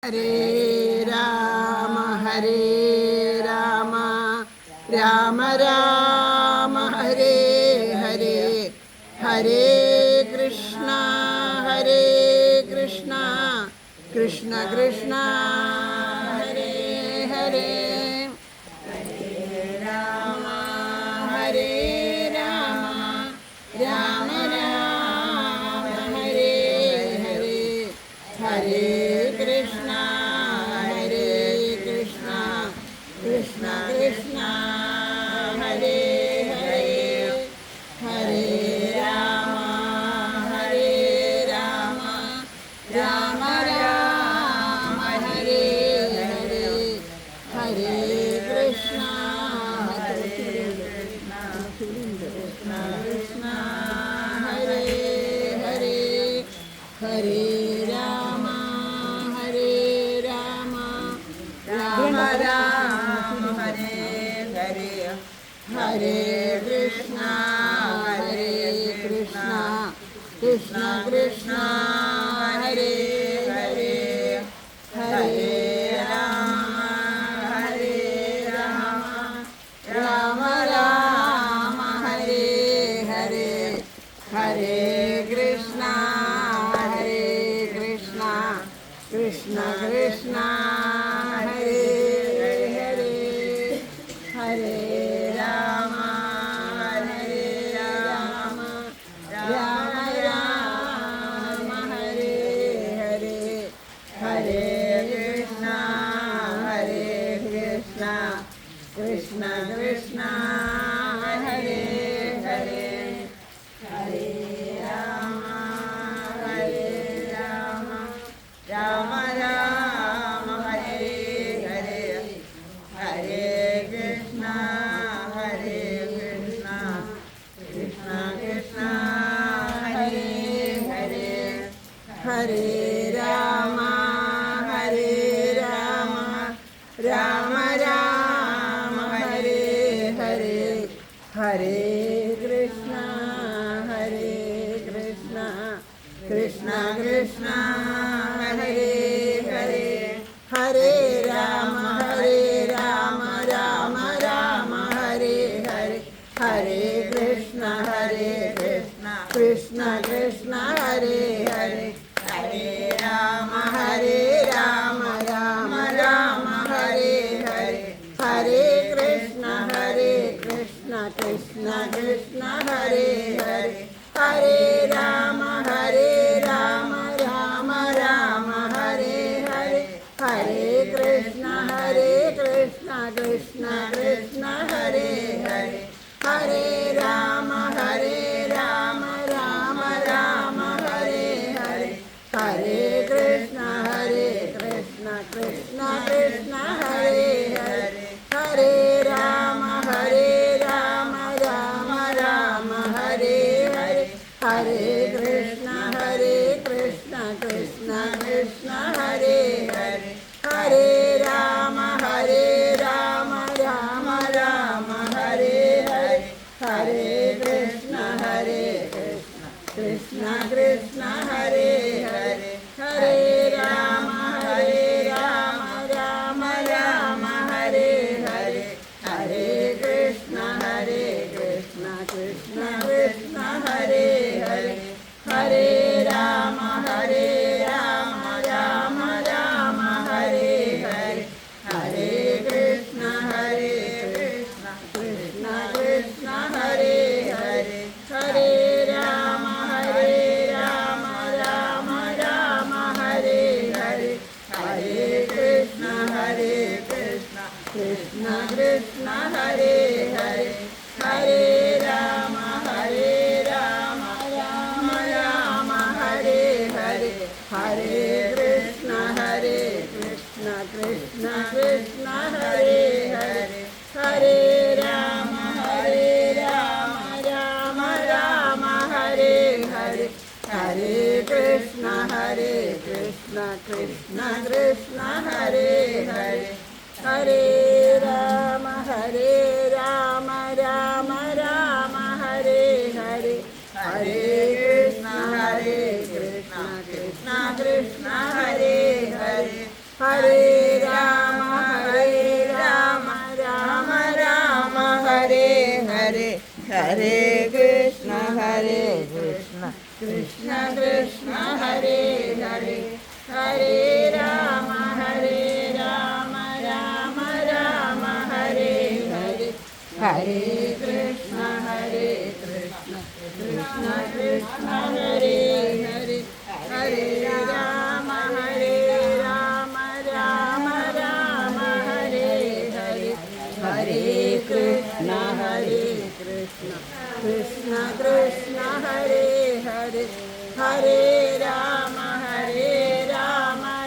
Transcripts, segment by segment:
ഹരേ രാമ രാമ രാമ ഹരേ ഹരേ, ഹരേ കൃഷ്ണ കൃഷ്ണ കൃഷ്ണ ഹരേ ഹരേ. ഹരേ രാമ രാമ രാമ ഹരേ ഹരേ, ഹരേ കൃഷ്ണ കൃഷ്ണ കൃഷ്ണ ഹരേ ഹരേ. ഹരേ രാമ രാമ രാമ ഹരേ ഹരേ, ഹരേ കൃഷ്ണ കൃഷ്ണ കൃഷ്ണ ഹരേ ഹരേ. ഹരേ രാമ രാമ രാമ ഹരേ ഹരേ, ഹരേ കൃഷ്ണ കൃഷ്ണ കൃഷ്ണ ഹരേ ഹരേ. ഹരേ രാമ രാമ രാമ ഹരേ ഹരേ, ഹരേ കൃഷ്ണ കൃഷ്ണ കൃഷ്ണ ഹരേ ഹരേ. ഹരേ രാമ രാമ രാമ ഹരേ ഹരേ, ഹരേ കൃഷ്ണ കൃഷ്ണ കൃഷ്ണ ഹരേ ഹരേ. ഹരേ രാമ രാമ രാമ ഹരേ ഹരേ, ഹരേ കൃഷ്ണ കൃഷ്ണ കൃഷ്ണ ഹരേ ഹരേ. ഹരേ രാമ രാമ രാമ ഹരേ ഹരേ, ഹരേ കൃഷ്ണ കൃഷ്ണ കൃഷ്ണ ഹരേ ഹരേ. ഹരേ രാമ രാമ രാമ ഹരേ ഹരേ, ഹരേ കൃഷ്ണ കൃഷ്ണ കൃഷ്ണ ഹരേ ഹരേ. ഹരേ രാമ രാമ രാമ ഹരേ ഹരേ, ഹരേ കൃഷ്ണ കൃഷ്ണ കൃഷ്ണ ഹരേ ഹരേ. ഹരേ രാമ രാമ രാമ ഹരേ ഹരേ, ഹരേ കൃഷ്ണ കൃഷ്ണ കൃഷ്ണ ഹരേ ഹരേ. ഹരേ രാമ രാമ രാമ ഹരേ ഹരേ, ഹരേ കൃഷ്ണ കൃഷ്ണ കൃഷ്ണ ഹരേ ഹരേ. ഹരേ രാമ രാമ രാമ ഹരേ ഹരേ, ഹരേ കൃഷ്ണ കൃഷ്ണ കൃഷ്ണ ഹരേ ഹരേ. ഹരേ രാമ രാമ രാമ ഹരേ ഹരേ, ഹരേ കൃഷ്ണ കൃഷ്ണ കൃഷ്ണ ഹരേ ഹരേ. ഹരേ രാമ രാമ ഹരേ ഹരേ, ഹരേ കൃഷ്ണ കൃഷ്ണ കൃഷ്ണ ഹരേ ഹരേ. ഹരേ രാമ രാമ ഹരേ ഹരേ, ഹരേ കൃഷ്ണ കൃഷ്ണ കൃഷ്ണ ഹരേ ഹരേ. ഹരേ രാമ രാമ ഹരേ ഹരേ, ഹരേ കൃഷ്ണ കൃഷ്ണ കൃഷ്ണ ഹരേ ഹരേ. ഹരേ രാമ രാമ ഹരേ ഹരേ, ഹരേ കൃഷ്ണ കൃഷ്ണ കൃഷ്ണ ഹരേ ഹരേ. ഹരേ രാമ രാമ ഹരേ ഹരേ, ഹരേ കൃഷ്ണ കൃഷ്ണ കൃഷ്ണ ഹരേ ഹരേ. ഹരേ രാമ രാമ ഹരേ ഹരേ, ഹരേ കൃഷ്ണ കൃഷ്ണ കൃഷ്ണ ഹരേ ഹരേ. ഹരേ രാമ രാമ രാമ ഹരേ ഹരേ ഹരേ കൃഷ്ണ കൃഷ്ണ കൃഷ്ണ ഹരേ ഹരേ ഹരേ രാമ രാമ രാമ ഹരേ ഹരേ ഹരേ കൃഷ്ണ കൃഷ്ണ കൃഷ്ണ ഹരേ ഹരേ ഹരേ രാമ രാമ രാമ ഹരേ ഹരേ ഹരേ കൃഷ്ണ കൃഷ്ണ കൃഷ്ണ ഹരേ ഹരേ ഹരേ രാമ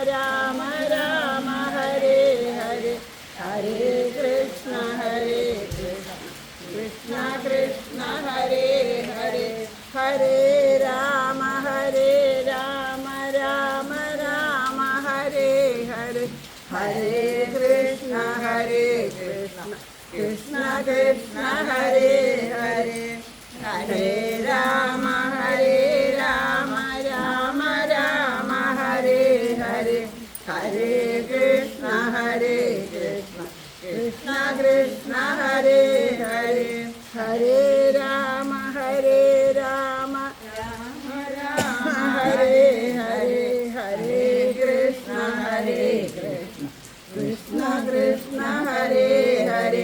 രാമ രാമ ഹരേ ഹരേ ഹരേ കൃഷ്ണ കൃഷ്ണ കൃഷ്ണ ഹരേ ഹരേ ഹരേ രാമ രാമ രാമ ഹരേ ഹരേ ഹരേ കൃഷ്ണ കൃഷ്ണ കൃഷ്ണ ഹരേ ഹരേ ഹരേ രാമ രാമ രാമ ഹരേ ഹരേ ഹരേ കൃഷ്ണ കൃഷ്ണ കൃഷ്ണ ഹരേ ഹരേ ഹരേ രാമ രാമ ഹരേ ഹരേ ഹരേ കൃഷ്ണ കൃഷ്ണ കൃഷ്ണ ഹരേ ഹരേ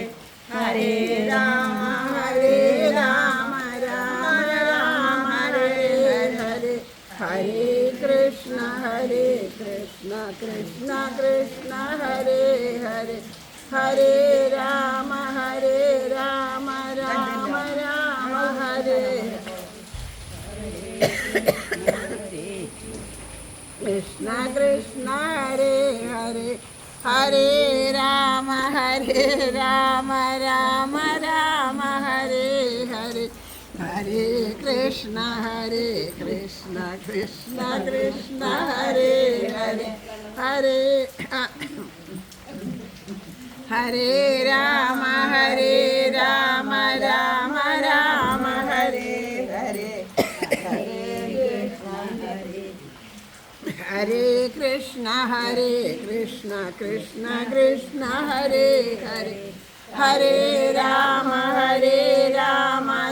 ഹരേ രാമ രാമ രാമ ഹരേ ഹരേ ഹരേ കൃഷ്ണ കൃഷ്ണ കൃഷ്ണ ഹരേ ഹരേ ഹരേ രാമ രാമ രാമ ഹരേ കൃഷ്ണ കൃഷ്ണ ഹരേ ഹരേ ഹരേ രാമ രാമ രാമ ഹരേ ഹരേ ഹരേ കൃഷ്ണ കൃഷ്ണ കൃഷ്ണ ഹരേ ഹരേ ഹരേ ഹരേ രാമ രാമ രാമ ഹരേ ഹരേ ഹരേ കൃഷ്ണ കൃഷ്ണ കൃഷ്ണ ഹരേ ഹരേ ഹരേ രാമ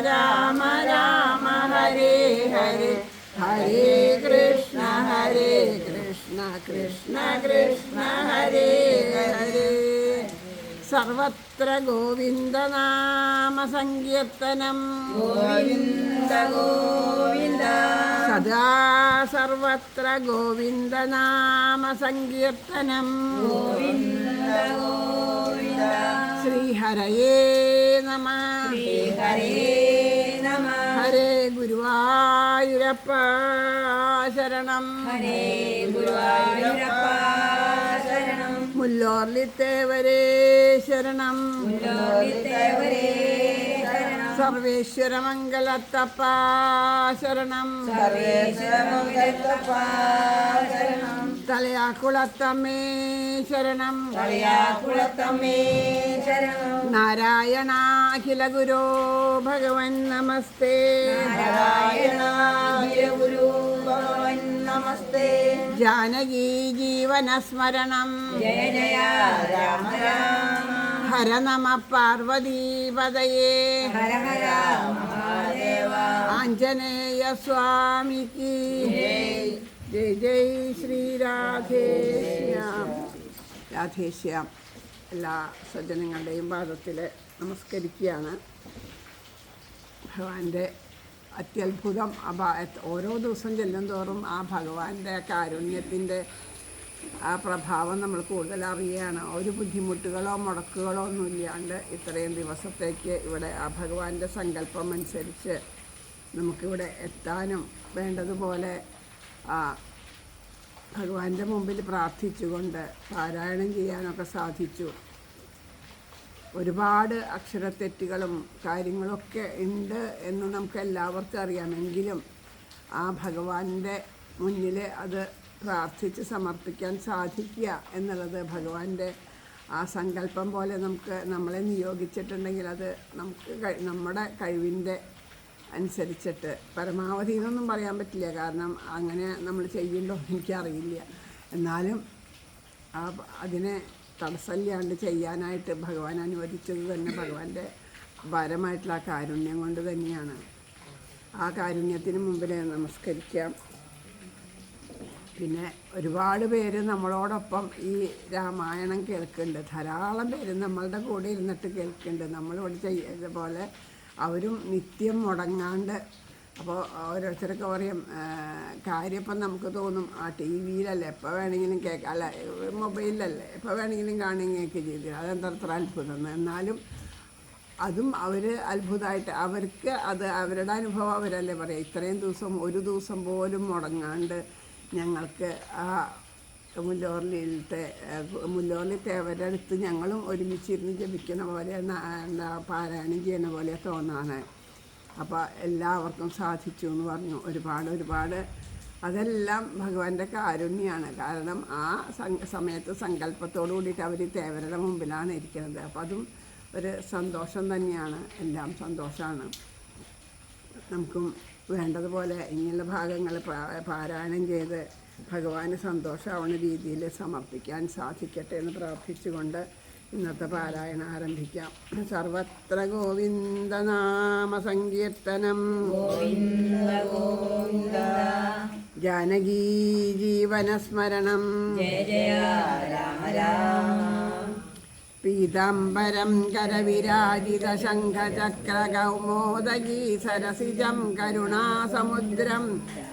രാമ രാമ ഹരേ ഹരേ ഹരേ കൃഷ്ണ കൃഷ്ണ ഹരേ ഹരേ സർവത്ര ഗോവിന്ദനാമ സങ്കീർത്തനം ഗോവിന്ദ ഗോവിന്ദ സദാ സർവത്ര ഗോവിന്ദനാമ സങ്കീർത്തനം ഗോവിന്ദ ഗോവിന്ദ ശ്രീഹരയേ നമഃ ഹരേ ഗുരുവായൂരപ്പ ശരണം ഹരേ ഗുരുവായൂരപ്പ ശരണം മുല്ലോർലിത്തേവരേ ശരണം സർവേശ്വരമംഗലത്തപ്പ ശരണം തലയാക്കുളത്തമ്മേ ശരണം നാരായണ അഖില ഗുരോ ഭഗവൻ നമസ്തേ നമസ്തേ ജാനകീ ജീവനസ്മരണം ജയ ജയ രാമ രാമ ഹര നമ പാർവതീപതയേ ഹര ഹര മഹാദേവ ആഞ്ജനേയ സ്വാമിക്ക് ജയ് ജയ് ശ്രീ രാധേശ്യാം എല്ലാ സജ്ജനങ്ങളുടെയും പാദത്തിൽ നമസ്കരിക്കുകയാണ്. ഭഗവാന്റെ അത്യത്ഭുതം ഓരോ ദിവസം ചെല്ലുന്തോറും ആ ഭഗവാന്റെ കാരുണ്യത്തിൻ്റെ ആ പ്രഭാവം നമ്മൾ കൂടുതൽ അറിയുകയാണ്. ഒരു ബുദ്ധിമുട്ടുകളോ മുടക്കുകളോ ഒന്നുമില്ലാണ്ട് ഇത്രയും ദിവസത്തേക്ക് ഇവിടെ ആ ഭഗവാന്റെ സങ്കല്പം അനുസരിച്ച് നമുക്കിവിടെ എത്താനും വേണ്ടതുപോലെ ഭഗവാന്റെ മുമ്പിൽ പ്രാർത്ഥിച്ചുകൊണ്ട് പാരായണം ചെയ്യാനൊക്കെ സാധിച്ചു. ഒരുപാട് അക്ഷരത്തെറ്റുകളും കാര്യങ്ങളൊക്കെ ഉണ്ട് എന്ന് നമുക്ക് എല്ലാവർക്കും അറിയാമെങ്കിലും ആ ഭഗവാന്റെ മുന്നിൽ അത് പ്രാർത്ഥിച്ച് സമർപ്പിക്കാൻ സാധിക്കുക എന്നുള്ളത് ഭഗവാന്റെ ആ സങ്കല്പം പോലെ നമ്മളെ നിയോഗിച്ചിട്ടുണ്ടെങ്കിൽ അത് നമുക്ക് നമ്മുടെ കഴിവിൻ്റെ അനുസരിച്ചിട്ട് പരമാവധി എന്നൊന്നും പറയാൻ പറ്റില്ല. കാരണം അങ്ങനെ നമ്മൾ ചെയ്യുന്നുണ്ടോ എനിക്കറിയില്ല. എന്നാലും അതിനെ തടസ്സമില്ലാണ്ട് ചെയ്യാനായിട്ട് ഭഗവാൻ അനുവദിച്ചത് തന്നെ ഭഗവാന്റെ ഭാരമായിട്ടുള്ള ആ കാരുണ്യം കൊണ്ട് തന്നെയാണ്. ആ കാരുണ്യത്തിന് മുമ്പിൽ നമസ്കരിക്കാം. പിന്നെ ഒരുപാട് പേര് നമ്മളോടൊപ്പം ഈ രാമായണം കേൾക്കുന്നുണ്ട്. ധാരാളം പേര് നമ്മളുടെ കൂടെ ഇരുന്നിട്ട് കേൾക്കുന്നുണ്ട്. നമ്മളിവിടെ ചെയ്ത പോലെ അവരും നിത്യം മുടങ്ങാണ്ട്. അപ്പോൾ ഓരോരുത്തരൊക്കെ പറയും കാര്യം ഇപ്പം നമുക്ക് തോന്നും ആ ടി വിയിലല്ലേ എപ്പോൾ വേണമെങ്കിലും കേൾക്കാം, അല്ല മൊബൈലിലല്ലേ എപ്പോൾ വേണമെങ്കിലും കാണുകയൊക്കെ ചെയ്തു, അതെന്താ അത്ര അത്ഭുതം. എന്നാലും അതും അവർ അത്ഭുതമായിട്ട് അവർക്ക് അത് അവരുടെ അനുഭവം അവരല്ലേ പറയാം. ഇത്രയും ദിവസം ഒരു ദിവസം പോലും മുടങ്ങാണ്ട് ഞങ്ങൾക്ക് ആ മുല്ലോർലിത്തെ അവരുടെ അടുത്ത് ഞങ്ങളും ഒരുമിച്ചിരുന്ന് ജപിക്കുന്ന പോലെ പാരായണം ചെയ്യുന്ന പോലെ തോന്നാണ്. അപ്പോൾ എല്ലാവർക്കും സാധിച്ചു എന്ന് പറഞ്ഞു. ഒരുപാട് അതെല്ലാം ഭഗവാന്റെ കാരുണ്യമാണ്. കാരണം ആ സമയത്ത് സങ്കല്പത്തോടു കൂടിയിട്ട് അവർ തേവരുടെ മുമ്പിലാണ് ഇരിക്കുന്നത്. അപ്പോൾ അതും ഒരു സന്തോഷം തന്നെയാണ്. എല്ലാം സന്തോഷമാണ്. നമുക്കും വേണ്ടതുപോലെ ഇങ്ങനെയുള്ള ഭാഗങ്ങൾ പാരായണം ചെയ്ത് ഭഗവാന് സന്തോഷമാവുന്ന രീതിയിൽ സമർപ്പിക്കാൻ സാധിക്കട്ടെ എന്ന് പ്രാർത്ഥിച്ചുകൊണ്ട് ഇന്നത്തെ പാരായണം ആരംഭിക്കാം. സർവത്ര ഗോവിന്ദനാമ സങ്കീർത്തനം ജാനകീ ജീവനസ്മരണം പീതാംബരം കരവിരാജിത ശംഖചക്രകൗമോദഗീ സരസിജം കരുണാസമുദ്രം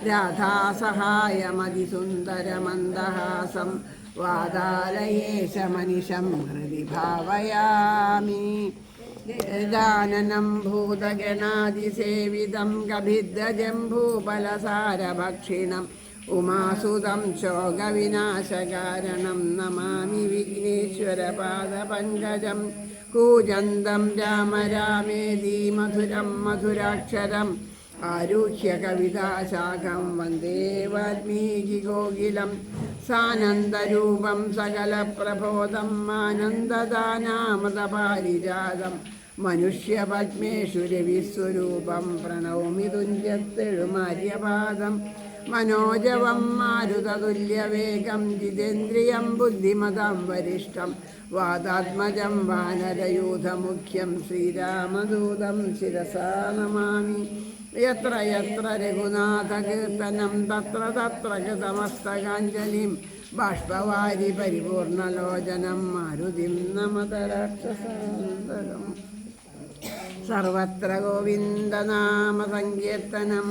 രാധാസഹായമതിസുന്ദരമന്ദഹാസം വാതാലയേശമനിശം ഹൃദി ഭാവയാമി. ഗജാനനം ഭൂതഗണാതിസേവിതം ഗഭിദ്രജംഭൂഫലസാരഭക്ഷിണം ഉമാസുതം ശോകവിനാശകാരണം നമാമി വിഘ്നേശ്വരപാദപങ്കജം. കൂജന്തം രാമ രാമേതി മധുരം മധുരാക്ഷരം ആരുഹ്യ കവിതാശാഖം വന്ദേ വാൽമീകികോകിലം. സാനന്ദരൂപം സകലപ്രബോധം ആനന്ദദാനാമൃതപാരിജാതം മനുഷ്യപത്മേഷു രവിസ്വരൂപം പ്രണൗമി തുഞ്ചത്തെഴുമാര്യപാദം. മനോജവം മാരുതതുല്യവേഗം ജിതേന്ദ്രിയം ബുദ്ധിമതാം വരിഷ്ഠം വാതാത്മജം വാനരയൂഥമുഖ്യം ശ്രീരാമദൂതം ശിരസാ നമാമി. യത്ര യത്ര രഘുനാഥകീർത്തനം തത്ര തത്ര കൃതമസ്തകാഞ്ജലിം ബാഷ്പവാരി പരിപൂർണലോചനം മാരുതിം നമത രാക്ഷസാന്തകം. സർവത്ര ഗോവിന്ദനാമ സങ്കീർത്തനം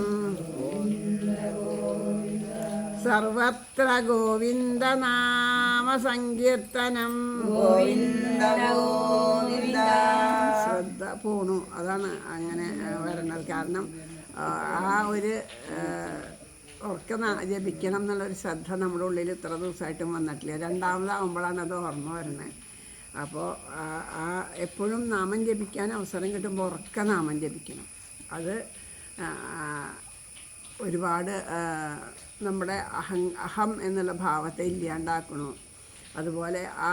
സർവത്ര ഗോവിന്ദനാമ സങ്കീർത്തനം. ശ്രദ്ധ പോണു, അതാണ് അങ്ങനെ വരണത്. കാരണം ആ ഒരു ഉറക്ക ജപിക്കണം എന്നുള്ളൊരു ശ്രദ്ധ നമ്മുടെ ഉള്ളിൽ ഇത്ര ദിവസമായിട്ടും വന്നിട്ടില്ല. രണ്ടാമതാകുമ്പോഴാണ് അത് ഓർമ്മ വരണത്. അപ്പോൾ ആ എപ്പോഴും നാമം ജപിക്കാൻ അവസരം കിട്ടുമ്പോൾ ഉറക്ക നാമം ജപിക്കണം. അത് ഒരുപാട് നമ്മുടെ അഹം എന്നുള്ള ഭാവത്തെ ഇല്ലാണ്ടാക്കണു. അതുപോലെ ആ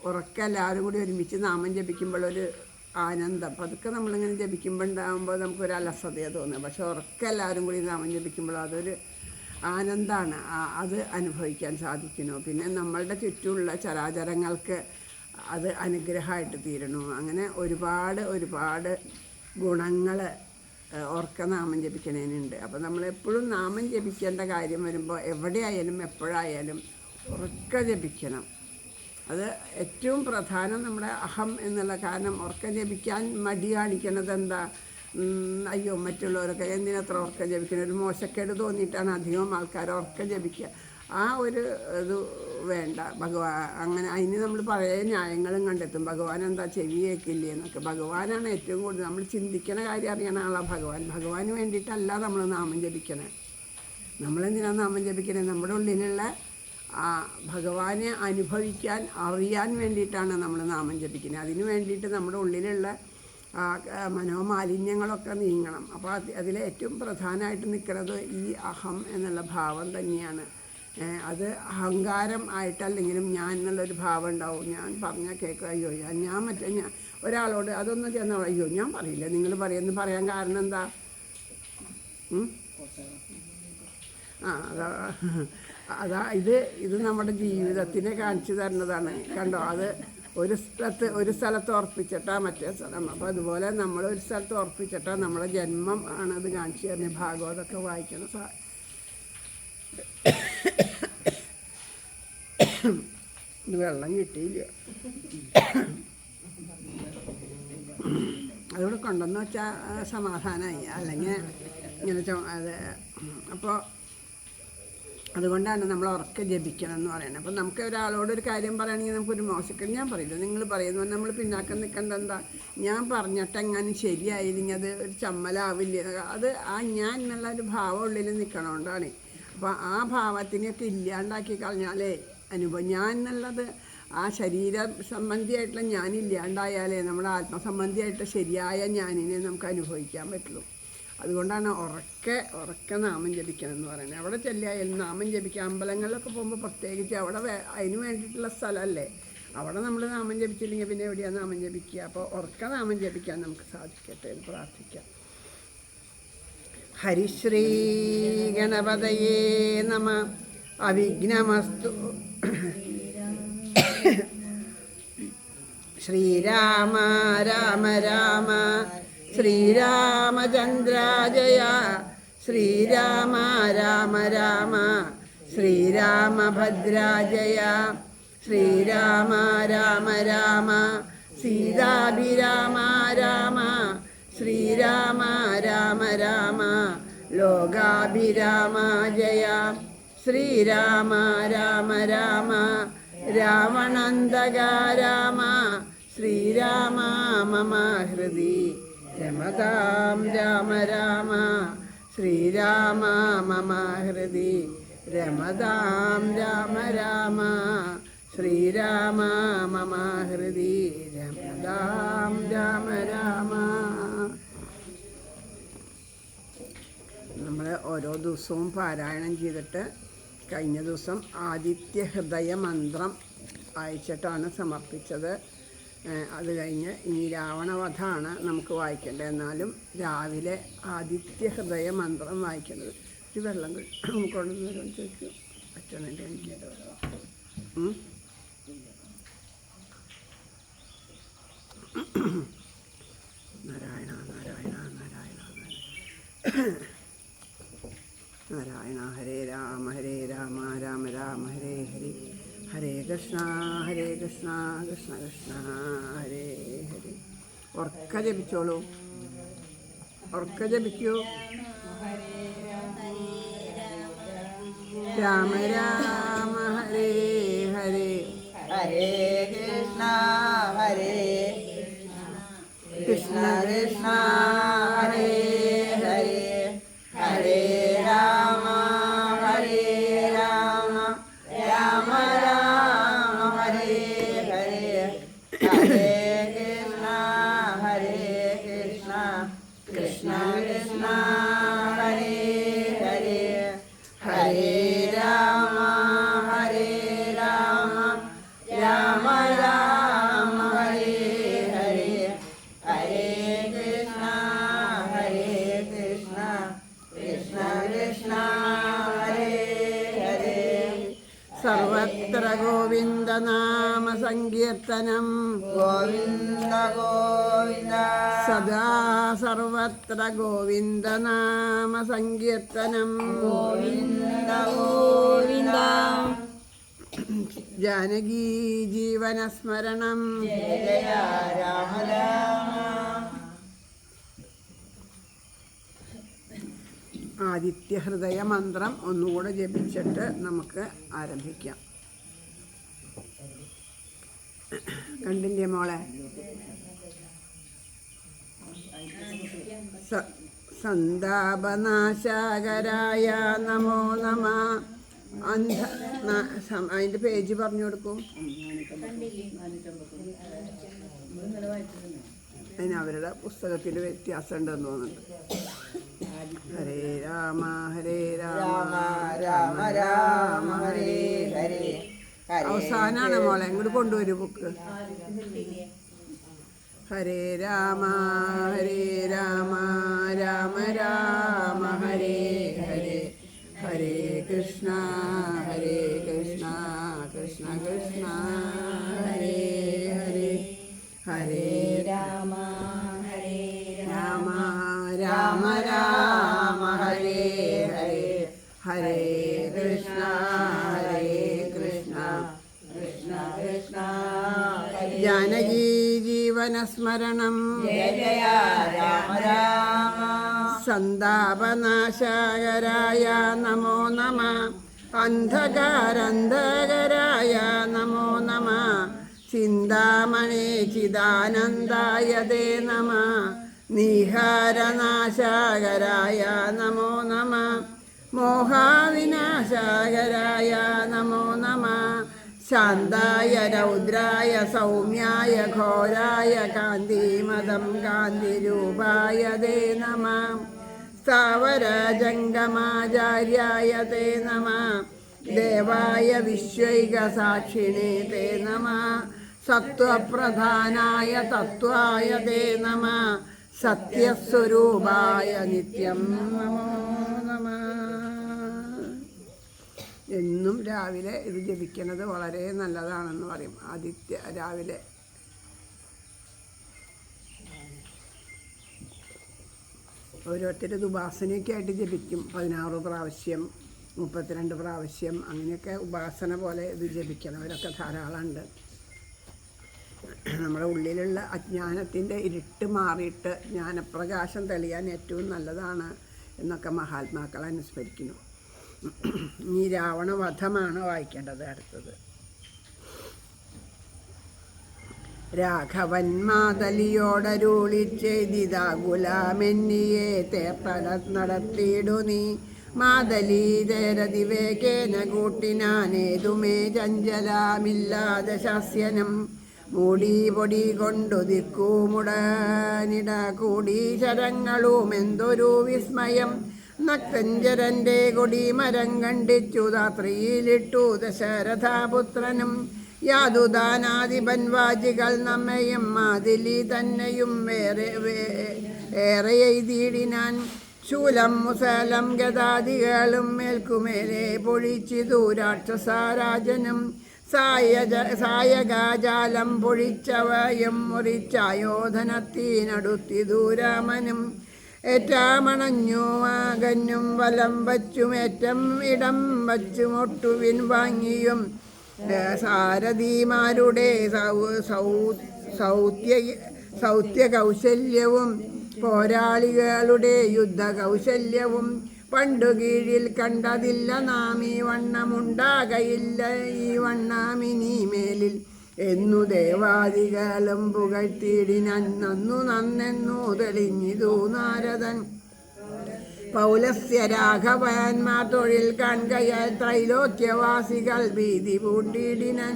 ഉറക്കം എല്ലാവരും കൂടി ഒരുമിച്ച് നാമം ജപിക്കുമ്പോഴൊരു ആനന്ദം പതുക്കെ നമ്മളിങ്ങനെ ജപിക്കുമ്പോൾ ഉണ്ടാകുമ്പോൾ നമുക്കൊരു അലസതയെ തോന്നുക. പക്ഷെ ഉറക്കം എല്ലാവരും കൂടി നാമം ജപിക്കുമ്പോൾ അതൊരു ആനന്ദമാണ്. അത് അനുഭവിക്കാൻ സാധിക്കുന്നു. പിന്നെ നമ്മളുടെ ചുറ്റുമുള്ള ചരാചരങ്ങൾക്ക് അത് അനുഗ്രഹമായിട്ട് തീരണു. അങ്ങനെ ഒരുപാട് ഗുണങ്ങൾ ഉറക്ക നാമം ജപിക്കണേനുണ്ട്. അപ്പോൾ നമ്മളെപ്പോഴും നാമം ജപിക്കേണ്ട കാര്യം വരുമ്പോൾ എവിടെയായാലും എപ്പോഴായാലും ഉറക്ക ജപിക്കണം. അത് ഏറ്റവും പ്രധാനം നമ്മുടെ അഹം എന്നുള്ള. കാരണം ഉറക്കം ജപിക്കാൻ മടി കാണിക്കണത് എന്താ? അയ്യോ മറ്റുള്ളവരൊക്കെ എന്തിനത്ര ഉറക്കം ജപിക്കണം, ഒരു മോശക്കേട് തോന്നിയിട്ടാണ് അധികം ആൾക്കാർ ഉറക്കം ജപിക്കുക. ആ ഒരു ഇത് വേണ്ട. അങ്ങനെ അതിന് നമ്മൾ പഴയ ന്യായങ്ങളും കണ്ടെത്തും. ഭഗവാൻ എന്താ ചെവി കേൾക്കില്ലേ എന്നൊക്കെ. ഭഗവാനാണ് ഏറ്റവും കൂടുതൽ നമ്മൾ ചിന്തിക്കുന്ന കാര്യം അറിയണ ആളാണ് ഭഗവാൻ. ഭഗവാന് വേണ്ടിയിട്ടല്ല നമ്മൾ നാമം ജപിക്കണേ. നമ്മളെന്തിനാണ് നാമം ജപിക്കണേ? നമ്മുടെ ഉള്ളിലുള്ള ഭഗവാനെ അനുഭവിക്കാൻ അറിയാൻ വേണ്ടിയിട്ടാണ് നമ്മൾ നാമം ജപിക്കുന്നത്. അതിന് വേണ്ടിയിട്ട് നമ്മുടെ ഉള്ളിലുള്ള മനോമാലിന്യങ്ങളൊക്കെ നീങ്ങണം. അപ്പോൾ അതിലെ ഏറ്റവും പ്രധാനമായിട്ട് നിൽക്കുന്നത് ഈ അഹം എന്നുള്ള ഭാവം തന്നെയാണ്. അത് അഹങ്കാരം ആയിട്ടല്ലെങ്കിലും ഞാൻ എന്നുള്ളൊരു ഭാവം ഉണ്ടാവും. ഞാൻ പറഞ്ഞാൽ കേൾക്കുക, അയ്യോ ഞാൻ ഒരാളോട് അതൊന്നും ചെന്നാൽ അയ്യോ ഞാൻ പറയില്ല, നിങ്ങൾ പറയുമെന്ന് പറയാൻ കാരണം എന്താ? അതാ ഇത് നമ്മുടെ ജീവിതത്തിനെ കാണിച്ചു തരുന്നതാണ്. കണ്ടോ, അത് ഒരു സ്ഥലത്ത് ഉറപ്പിച്ചിട്ടാണ് മറ്റേ സ്ഥലം. അപ്പോൾ അതുപോലെ നമ്മൾ ഒരു സ്ഥലത്ത് ഉറപ്പിച്ചിട്ടാണ് നമ്മളെ ജന്മം ആണ് അത് കാണിച്ചു തരുന്നത്. ഭാഗവതമൊക്കെ വായിക്കണ ഇത് വെള്ളം കിട്ടിയില്ല, അതിവിടെ കൊണ്ടുവന്ന് വെച്ചാൽ സമാധാനമായി, അല്ലെങ്കിൽ ഇങ്ങനെ അത്. അപ്പോൾ അതുകൊണ്ടാണ് നമ്മൾ ഉറക്കെ ജപിക്കണം എന്ന് പറയുന്നത്. അപ്പം നമുക്ക് ഒരാളോടൊരു കാര്യം പറയുകയാണെങ്കിൽ നമുക്കൊരു മോശം ഞാൻ പറയില്ല, നിങ്ങൾ പറയുന്നു നമ്മൾ പിന്നാക്കം നിൽക്കേണ്ട എന്താ, ഞാൻ പറഞ്ഞിട്ട് എങ്ങനെ ശരിയായില്ലെങ്കിൽ അത് ഒരു ചമ്മലാവില്ല. അത് ഞാൻ എന്നുള്ള ഒരു ഭാവം ഉള്ളിൽ നിൽക്കണോണ്ടാണ്. അപ്പോൾ ആ ഭാവത്തിനെയൊക്കെ ഇല്ലാണ്ടാക്കി കളഞ്ഞാലേ ഞാൻ എന്നുള്ളത് ആ ശരീര സംബന്ധിയായിട്ടുള്ള ഞാനില്ലാണ്ടായാലേ നമ്മുടെ ആത്മസംബന്ധിയായിട്ട് ശരിയായ ഞാനിനെ നമുക്ക് അനുഭവിക്കാൻ പറ്റുള്ളൂ. അതുകൊണ്ടാണ് ഉറക്കെ നാമം ജപിക്കണം എന്ന് പറയുന്നത്. അവിടെ ചെല്ലായാലും നാമം ജപിക്കുക. അമ്പലങ്ങളിലൊക്കെ പോകുമ്പോൾ പ്രത്യേകിച്ച് അവിടെ അതിന് വേണ്ടിയിട്ടുള്ള സ്ഥലമല്ലേ, അവിടെ നമ്മൾ നാമം ജപിച്ചില്ലെങ്കിൽ പിന്നെ എവിടെയാണ് നാമം ജപിക്കുക? അപ്പോൾ ഉറക്കെ നാമം ജപിക്കാൻ നമുക്ക് സാധിക്കട്ടെ എന്ന് പ്രാർത്ഥിക്കാം. ഹരിശ്രീ ഗണപതയേ നമ. അവിഘ്നമസ്തു. ശ്രീരാമ രാമ രാമ ശ്രീരാമചന്ദ്ര ജയ. ശ്രീരാമ രാമ രാമ ശ്രീരാമഭദ്ര ജയ. ശ്രീരാമ രാമ രാമ സീതാഭിരാമ രാമ. ശ്രീരാമ രാമ രാമ ലോകാഭിരാമ ജയ. ശ്രീരാമ രാമ രാമ രാവണന്തക രാമ. ശ്രീരാമ മമ ഹൃദി രമതാം രാമ രാമ. ശ്രീരാമ മമ ഹൃദി രമതാം രാമ രാമ. ശ്രീരാമ മമ ഹൃദി രമതാം രാമ രാമ. നമ്മൾ ഓരോ ദിവസവും പാരായണം ചെയ്തിട്ട് കഴിഞ്ഞ ദിവസം ആദിത്യ ഹൃദയ മന്ത്രം വായിച്ചിട്ടാണ് സമർപ്പിച്ചത്. അത് കഴിഞ്ഞ് ഇനി രാവണവധമാണ് നമുക്ക് വായിക്കേണ്ടത്. എന്നാലും രാവിലെ ആദിത്യ ഹൃദയ മന്ത്രം വായിക്കേണ്ടത്. ഒരു വെള്ളം കൊണ്ടുവന്ന് വരുമെന്ന് ചോദിക്കും. പറ്റണൻ്റെ എനിക്ക് നാരായണ നാരായണ നാരായണ നാരായണ. ഹരേ രാമ രാമ രാമ ഹരേ ഹരി. ഹരേ കൃഷ്ണ കൃഷ്ണ കൃഷ്ണ ഹരേ ഹരി. ഉറക്ക ജപിച്ചോളൂ, ഉറക്ക ജപിക്കൂ. രാമ രാമ ഹരേ ഹരേ. ഹരേ കൃഷ്ണ കൃഷ്ണ കൃഷ്ണ ഹരേ ഹരേ. ഹരേ രാമ രാമ രാമ ഹരേ ഹരേ. ഹരേ കൃഷ്ണ കൃഷ്ണ കൃഷ്ണ ഹരേ ഹരേ. ഹരേ രാമ രാമ രാമ ഹരേ ഹരേ. ഹരേ കൃഷ്ണ കൃഷ്ണ കൃഷ്ണ ഹരേ ഹരേ. സർവത്ര ഗോവിന്ദ നാമ സങ്കീർത്തനം. ഗോവിന്ദ ഗോവിന്ദ സദാ സർവത്ര ഗോവിന്ദ നാമ സങ്കീർത്തനം. ഗോവിന്ദ ഗോവിന്ദ. ജാനകീ ജീവനസ്മരണം. ജയ ജയ രാമ രാമ. ആദിത്യ ഹൃദയ മന്ത്രം ഒന്നുകൂടെ ജപിച്ചിട്ട് നമുക്ക് ആരംഭിക്കാം. കണ്ടില്ലേ മോളെ? സന്താപനാശകരായ നമോ നമ. അതിൻ്റെ പേജ് പറഞ്ഞു കൊടുക്കും. അതിന് അവരുടെ പുസ്തകത്തിൽ വ്യത്യാസം ഉണ്ടെന്ന് തോന്നുന്നുണ്ട്. ഹരേ രാമ രാമ രാമ രാമ ഹരേ ഹരേ. അവസാനാണ് മോളെ, ഇങ്ങോട്ട് കൊണ്ടുവരൂ ബുക്ക്. ഹരേ രാമ രാമ രാമ രാമ ഹരേ ഹരേ. ഹരേ കൃഷ്ണ ഹരേ കൃഷ്ണ കൃഷ്ണ കൃഷ്ണ ഹരേ ഹരേ ഹരേ രാമ ഹരേ രാമ രാമ രാമ ഹരേ ഹരേ ഹരേ കൃഷ്ണ കൃഷ്ണ കൃഷ്ണ ഹരേ ജാനകീ ജീവനസ്മരണം ജയ ജയ രാമ രാമ സന്താപനാശകരായ നമോ നമ അന്ധകാരന്ധകരായ നമോ നമ ചിന്താമണി ചിദാനന്ദായ തേ നമ നിഹാരനാശകരായ നമോ നമ മോഹാവിനാശകരായ നമോ നമ ശാന്തായ രൗദ്രായ സൗമ്യായ ഘോരായ കാന്തിമതം കാന്തിരൂപായ തേ നമ സ്ഥാവരജംഗമാചാര്യായ തേ നമ ദേവായ വിശ്വൈകസാക്ഷിണേ തേ നമ സത്വപ്രധാനായ തത്വായ തേ നമ സത്യസ്വരൂപായ നിത്യം നമോ നമ. എന്നും രാവിലെ ഇത് ജപിക്കുന്നത് വളരെ നല്ലതാണെന്ന് പറയും. രാവിലെ ഓരോരുത്തർ ഇത് ഉപാസനയൊക്കെ ആയിട്ട് ജപിക്കും. 16 പ്രാവശ്യം 32 പ്രാവശ്യം അങ്ങനെയൊക്കെ ഉപാസന പോലെ ഇത് ജപിക്കണവരൊക്കെ ധാരാളമുണ്ട്. നമ്മുടെ ഉള്ളിലുള്ള അജ്ഞാനത്തിൻ്റെ ഇരുട്ട് മാറിയിട്ട് ജ്ഞാനപ്രകാശം തെളിയാൻ ഏറ്റവും നല്ലതാണ് എന്നൊക്കെ മഹാത്മാക്കൾ അനുസ്മരിക്കുന്നു. ഈ രാവണവധമാണ് വായിക്കേണ്ടത്. അടുത്തത് രാഘവൻ മാതലിയോടരുളിച്ചെയ്തിതാകുലാമെന്നിയെ തേപ്പല നടത്തിയിടു നീ മാതലീതരതിവേകേന കൂട്ടിനാനേതുമേ ചഞ്ചലാമില്ലാതെ ശാസ്യനം മൂടി പൊടി കൊണ്ടു ദിക്കൂമുടനിട കൂടി ശരങ്ങളും എന്തൊരു വിസ്മയം നക്തഞ്ചരന്റെ കൊടിമരം കണ്ടിച്ചു രാത്രിയിലിട്ടു ദശരഥാപുത്രനും യാതുദാനാധിപൻ വാജികൾ നമ്മയും മാതിലി തന്നെയും ഏറെ എഴുതിയിടിനാൻ ശൂലം മുസലം ഗതാദികളും മേൽക്കുമേലെ പൊഴിച്ചിതു രാക്ഷസാരാജനും സായകാജാലം പൊഴിച്ചവയും മുറിച്ചായോധനത്തിനടുത്തിതു രാമനും ഏറ്റാമണഞ്ഞു ആകഞ്ഞും വലം വച്ചുമേറ്റം ഇടം വച്ചുമൊട്ടുവിൻ വാങ്ങിയും സാരഥിമാരുടെ സൗത്യ കൗശല്യവും പോരാളികളുടെ യുദ്ധ കൗശല്യവും പണ്ടു കീഴിൽ കണ്ടതില്ല നാം ഈ വണ്ണമുണ്ടാകയില്ല ഈ വണ്ണാമിനി മേലിൽ എന്നു ദേവാദികളും പുകഴ്ത്തിയിടിനന്നു നന്നെന്നു തെളിഞ്ഞിതു നാരദൻ പൗലസ്യ രാഘവന്മാർ തൊഴിൽ കാൺകയാൽ ത്രൈലോക്യവാസികൾ ഭീതി പൂണ്ടിടിനൻ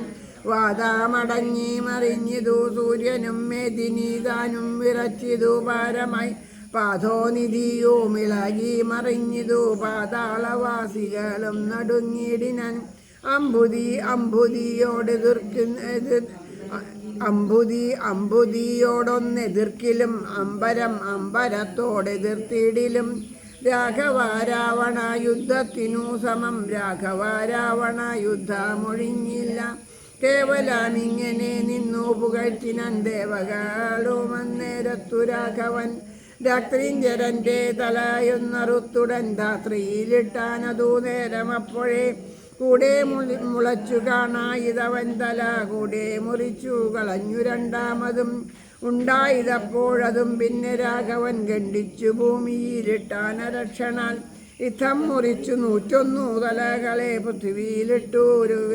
വാദമടങ്ങി മറിഞ്ഞിതു സൂര്യനും മേദിനീതാനും വിറച്ചിതു പാരമായി പാഥോനിധിയും ഇളകി മറിഞ്ഞിതു പാതാളവാസികളും നടുങ്ങിടിനൻ അമ്പുതിയോടൊന്നെതിർക്കിലും അമ്പരം അമ്പരത്തോടെതിർത്തിടിലും രാഘവ രാവണ യുദ്ധത്തിനു സമം രാഘവ രാവണ യുദ്ധമൊഴിഞ്ഞില്ല കേവലം ഇങ്ങനെ നിന്നു പുകഴ്ത്തിനൻ ദേവകളും അന്നേരത്തു രാഘവൻ രാത്രിഞ്ചരന്റെ തലയൊന്നറുത്തുടൻ രാത്രിയിലിട്ടാനതു നേരം അപ്പോഴേ കൂടെ മുളച്ചു കാണായിതവൻ തല കൂടെ മുറിച്ചു കളഞ്ഞു രണ്ടാമതും ഉണ്ടായതപ്പോഴതും പിന്നെ രാഘവൻ ഖണ്ഡിച്ചു ഭൂമിയിലിട്ടാനരക്ഷണാൽ ഇത്തം മുറിച്ചു 101 തലകളെ പൃഥ്വിയിലിട്ടു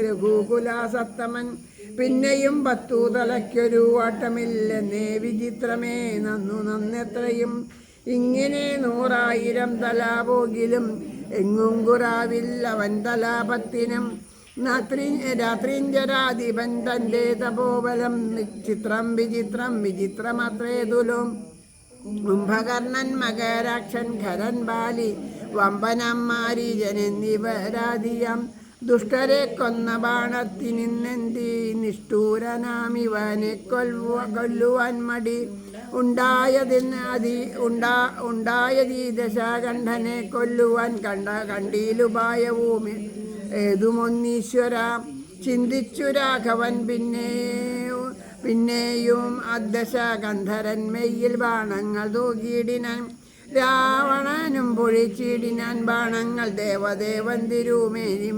രഘുകുലാസത്തമൻ പിന്നെയും 10 തലയ്ക്കൊരു വാട്ടമില്ലെന്നേ വിചിത്രമേ നന്നെത്രയും ഇങ്ങനെ 100,000 തല പോകിലും എങ്ങും കുറവില്ലവൻ തലാപത്തിനും രാത്രിഞ്ചരാധിപൻ തൻ്റെ തപോബലം ചിത്രം വിചിത്രമത്രേതുലും കുംഭകർണൻ മകരാക്ഷൻ ഖരൻ ബാലി വമ്പനം മാരീജൻ എന്നിവരാധിയം ദുഷ്ടരെ കൊന്ന ബാണത്തിനിന്നെന്തി നിഷ്ഠൂരനാമിവനെ കൊല്ലുവാൻ മടി ഉണ്ടായതീ ദശകണ്ഠനെ കൊല്ലുവാൻ കണ്ടീലുപായവും ഏതുമൊന്നീശ്വര ചിന്തിച്ചു രാഘവൻ പിന്നെയും അദശകണ്ഠരൻ മെയ്യിൽ ബാണങ്ങൾ തൂക്കിയിടിനാൻ രാവണനും പൊഴിച്ചിടിനാൻ ബാണങ്ങൾ ദേവദേവൻ തിരുമേനി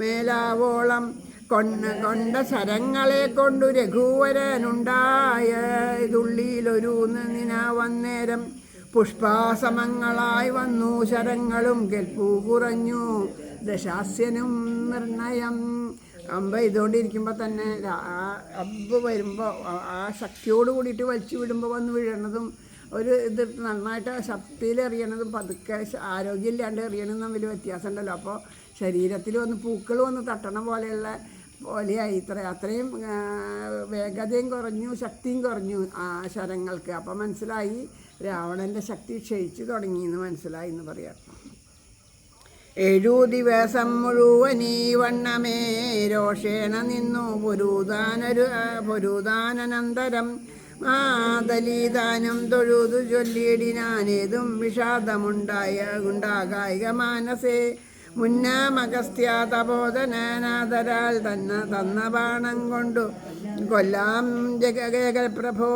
മേലാവോളം കൊണ്ട ശരങ്ങളെ കൊണ്ടു രഘുവരനുണ്ടായതുള്ളിലൊരു വന്നേരം പുഷ്പാസമങ്ങളായി വന്നു ശരങ്ങളും കെൽപ്പു കുറഞ്ഞു ദശാസ്യനും നിർണയം. അമ്പ ഇതുകൊണ്ടിരിക്കുമ്പോൾ തന്നെ അമ്പ് വരുമ്പോൾ ആ ശക്തിയോട് കൂടിയിട്ട് വലിച്ചു വിടുമ്പോൾ വന്ന് വീഴണതും ഒരു ഇത് നന്നായിട്ട് ശക്തിയിൽ എറിയണതും പതുക്കെ ആരോഗ്യമില്ലാണ്ട് എറിയണതും തമ്മിൽ വ്യത്യാസം ഉണ്ടല്ലോ. അപ്പോൾ ശരീരത്തിൽ വന്ന് പൂക്കൾ വന്ന് തട്ടണ പോലെയായി അത്രയും വേഗതയും കുറഞ്ഞു ശക്തിയും കുറഞ്ഞു ആ ശരങ്ങൾക്ക്. അപ്പോൾ മനസ്സിലായി രാവണൻ്റെ ശക്തി ക്ഷയിച്ചു തുടങ്ങിയെന്ന് മനസ്സിലായി എന്ന് പറയാം. 7 ദിവസം മുഴുവനീ വണ്ണമേ രോഷേണ നിന്നു പൊരുതാനനന്തരം മാതലീതാനും തൊഴുതു ചൊല്ലിയിടിനാനേതും വിഷാദമുണ്ടാകായിക മാനസേ മുന്നാമഗസ്ത്യ തപോധനാദരാൽ തന്ന ബാണം കൊണ്ടു കൊല്ലാം ജഗപ്രഭോ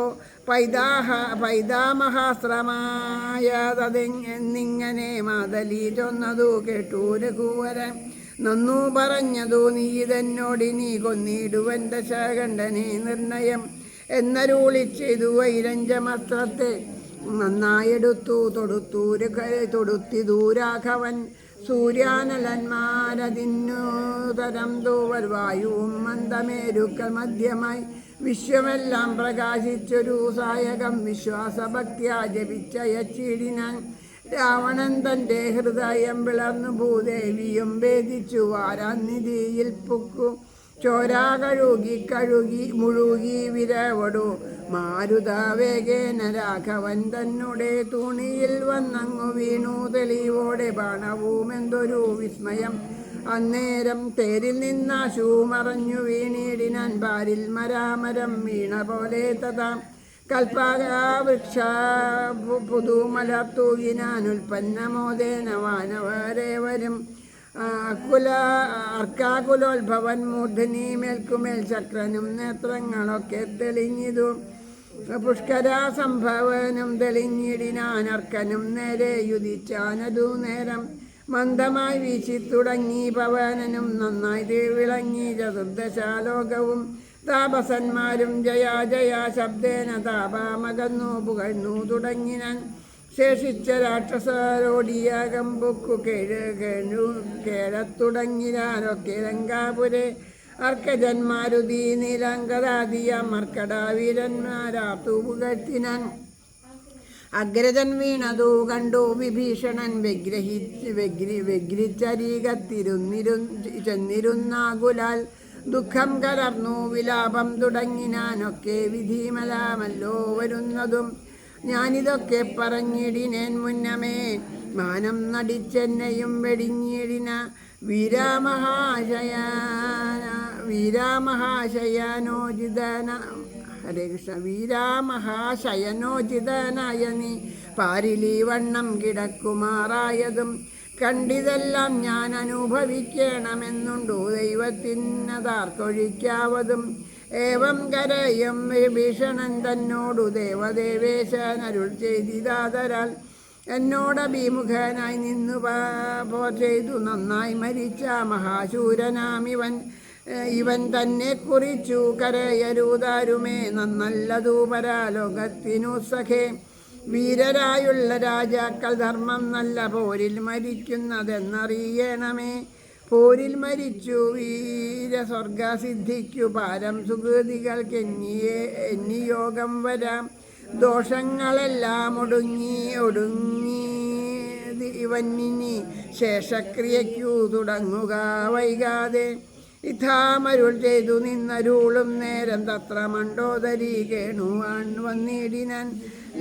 പൈതാമഹാശ്രമായതെന്നിങ്ങനെ മാതലി ചൊന്നതു കേട്ടു രഘുവരൻ നന്നു പറഞ്ഞതു നീ ഇതെന്നോടിനി കൊന്നിടുവൻ ദശകണ്ഠനെ നിർണയം എന്നരുളിച്ചെയ്തു വൈരഞ്ചമസ്ത്രത്തെ നന്നായെടുത്തു തൊടുത്തിതു രാഘവൻ സൂര്യാനലന്മാരതിന്നു തരം തൂവർ വായുവും മന്ദമേരുക്കൾ മധ്യമായി വിശ്വമെല്ലാം പ്രകാശിച്ചൊരു സായകം വിശ്വാസഭക്തിയാ ജപിച്ചയച്ചിടിനാൻ രാവണൻ തൻ്റെ ഹൃദയം പിളർന്നു ഭൂദേവിയും ഭേദിച്ചു വാരാനിധിയിൽ പുക്കു ചോരാ കഴുകി മുഴുകി വിരവടു മാരുത വേഗേന രാഘവൻ തന്നെ തുണിയിൽ വന്നങ്ങു വീണു തെളിവോടെ ബാണവുമെന്തൊരു വിസ്മയം. അന്നേരം തേരിൽ നിന്നാശു മറഞ്ഞു വീണിടിനാൻ പാരിൽ മരാമരം വീണ പോലെ തഥാ കൽപ്പവൃക്ഷ പുതുമലർത്തൂകിനാൻ ഉൽപ്പന്നമോദേന വാനവരേവരും അർക്കാകുലോത്ഭവൻ മൂർധനി മേൽക്കുമേൽ ചക്രനും നേത്രങ്ങളൊക്കെ തെളിഞ്ഞിതു പുഷ്കരാസംഭവനും തെളിഞ്ഞിടിനാൻ അർക്കനും നേരെ യുധിച്ചാനതു നേരം മന്ദമായി വീശി തുടങ്ങി പവനനും നന്നായി വിളങ്ങി ചതുർദശാലോകവും താപസന്മാരും ജയാ ജയാ ശബ്ദേന താപാമകന്നു പുകഴ്ന്നു തുടങ്ങിനാൻ ശേഷിച്ച രാക്ഷസരോടിയാകം പൊക്കു കേഴത്തുടങ്ങിനാരൊക്കെ ലങ്കാപുരെ അർക്കജന്മാരുതി നീലങ്കരാദിയ മർക്കടാവീരന്മാരാത്തു പുകഴ്ത്തിനാൻ അഗ്രജൻ വീണതു കണ്ടു വിഭീഷണൻ ചെന്നിരുന്നാകുലാൽ ദുഃഖം കലർന്നു വിലാപം തുടങ്ങിനാനൊക്കെ വിധിമലാമല്ലോ വരുന്നതും ഞാനിതൊക്കെ പറഞ്ഞിടിനേൻ മുന്നമേ മാനം നടിച്ചെന്നെയും വെടിഞ്ഞിടിന വീരാമഹാശയനോജിതന ഹരേ കൃഷ്ണ വീരാമഹാശയനോജിതനായ നീ പാരിലീ വണ്ണം കിടക്കുമാറായതും കണ്ടിതെല്ലാം ഞാൻ അനുഭവിക്കണമെന്നുണ്ടു ദൈവത്തിനതാർക്കൊഴിക്കാവതും ഏവം കരയും വിഭീഷണൻ തന്നോടു ദേവദേവേശനരുൾ ചെയ്തിതാതരാൽ എന്നോടഭിമുഖനായി നിന്നു ചെയ്തു നന്നായി മരിച്ച മഹാശൂരനാമിവൻ തന്നെ കുറിച്ചു കരയരുതാരുമേ നന്നല്ലതു പരാലോകത്തിനു സഖേ വീരരായുള്ള രാജാക്കൾ ധർമ്മം നല്ല പോരിൽ മരിക്കുന്നതെന്നറിയണമേ പോരിൽ മരിച്ചു വീരസ്വർഗസിദ്ധിക്കു പാരം സുകൃതികൾക്ക് യോഗം വരാം ദോഷങ്ങളെല്ലാം ഒടുങ്ങി ഇവന്നിനി ശേഷക്രിയയ്ക്കു തുടങ്ങുക വൈകാതെ ഇഥാമരുൾ ചെയ്തു നിന്നരുളും നേരം തത്ര മണ്ഡോദരി കേണുവാൻ വന്നിടിനാൻ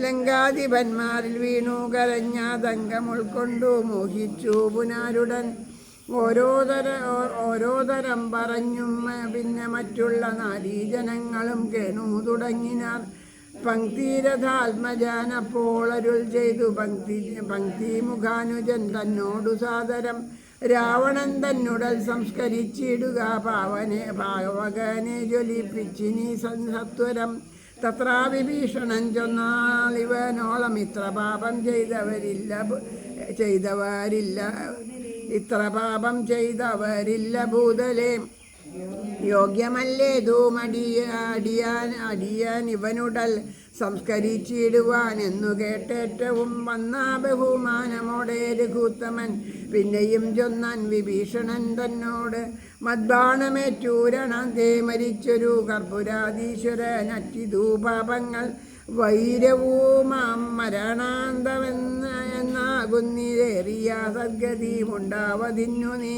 ലങ്കാധിപന്മാരിൽ വീണു കരഞ്ഞാതങ്കം ഉൾക്കൊണ്ടു മോഹിച്ചു പുനാരുടൻ ഓരോ തരം പറഞ്ഞും പിന്നെ മറ്റുള്ള നാരീജനങ്ങളും കേണു തുടങ്ങിനാർ. പങ്ക്തിരഥാത്മജാനപ്പോൾ അരുൾ ചെയ്തു പങ്ക്തി മുഖാനുജൻ തന്നോടു സാദരം. രാവണൻ തന്നുടൽ സംസ്കരിച്ചിടുക പാവകനെ ജ്വലിപ്പിച്ചിനി സത്വരം. തത്രാ വിഭീഷണൻ ചൊന്നാളിവനോളം ഇത്ര പാപം ചെയ്തവരില്ല ഭൂതലേ. യോഗ്യമല്ലേതും അടിയാൻ ഇവനുടൽ സംസ്കരിച്ചിടുവാൻ എന്നു കേട്ടേറ്റവും വന്നാ ബഹുമാനമോടെ രഘുത്തമൻ. പിന്നെയും ചൊന്നാൻ വിഭീഷണൻ തന്നോട് മദ്ബാണമേറ്റൂരണേ മരിച്ചൊരു കർപ്പുരാധീശ്വരനറ്റിതു പാപങ്ങൾ വൈരവുമാം മരണാന്തമെന്നാകുന്നിലേറിയ സദ്ഗതിയുണ്ടാവതിന്നു നീ.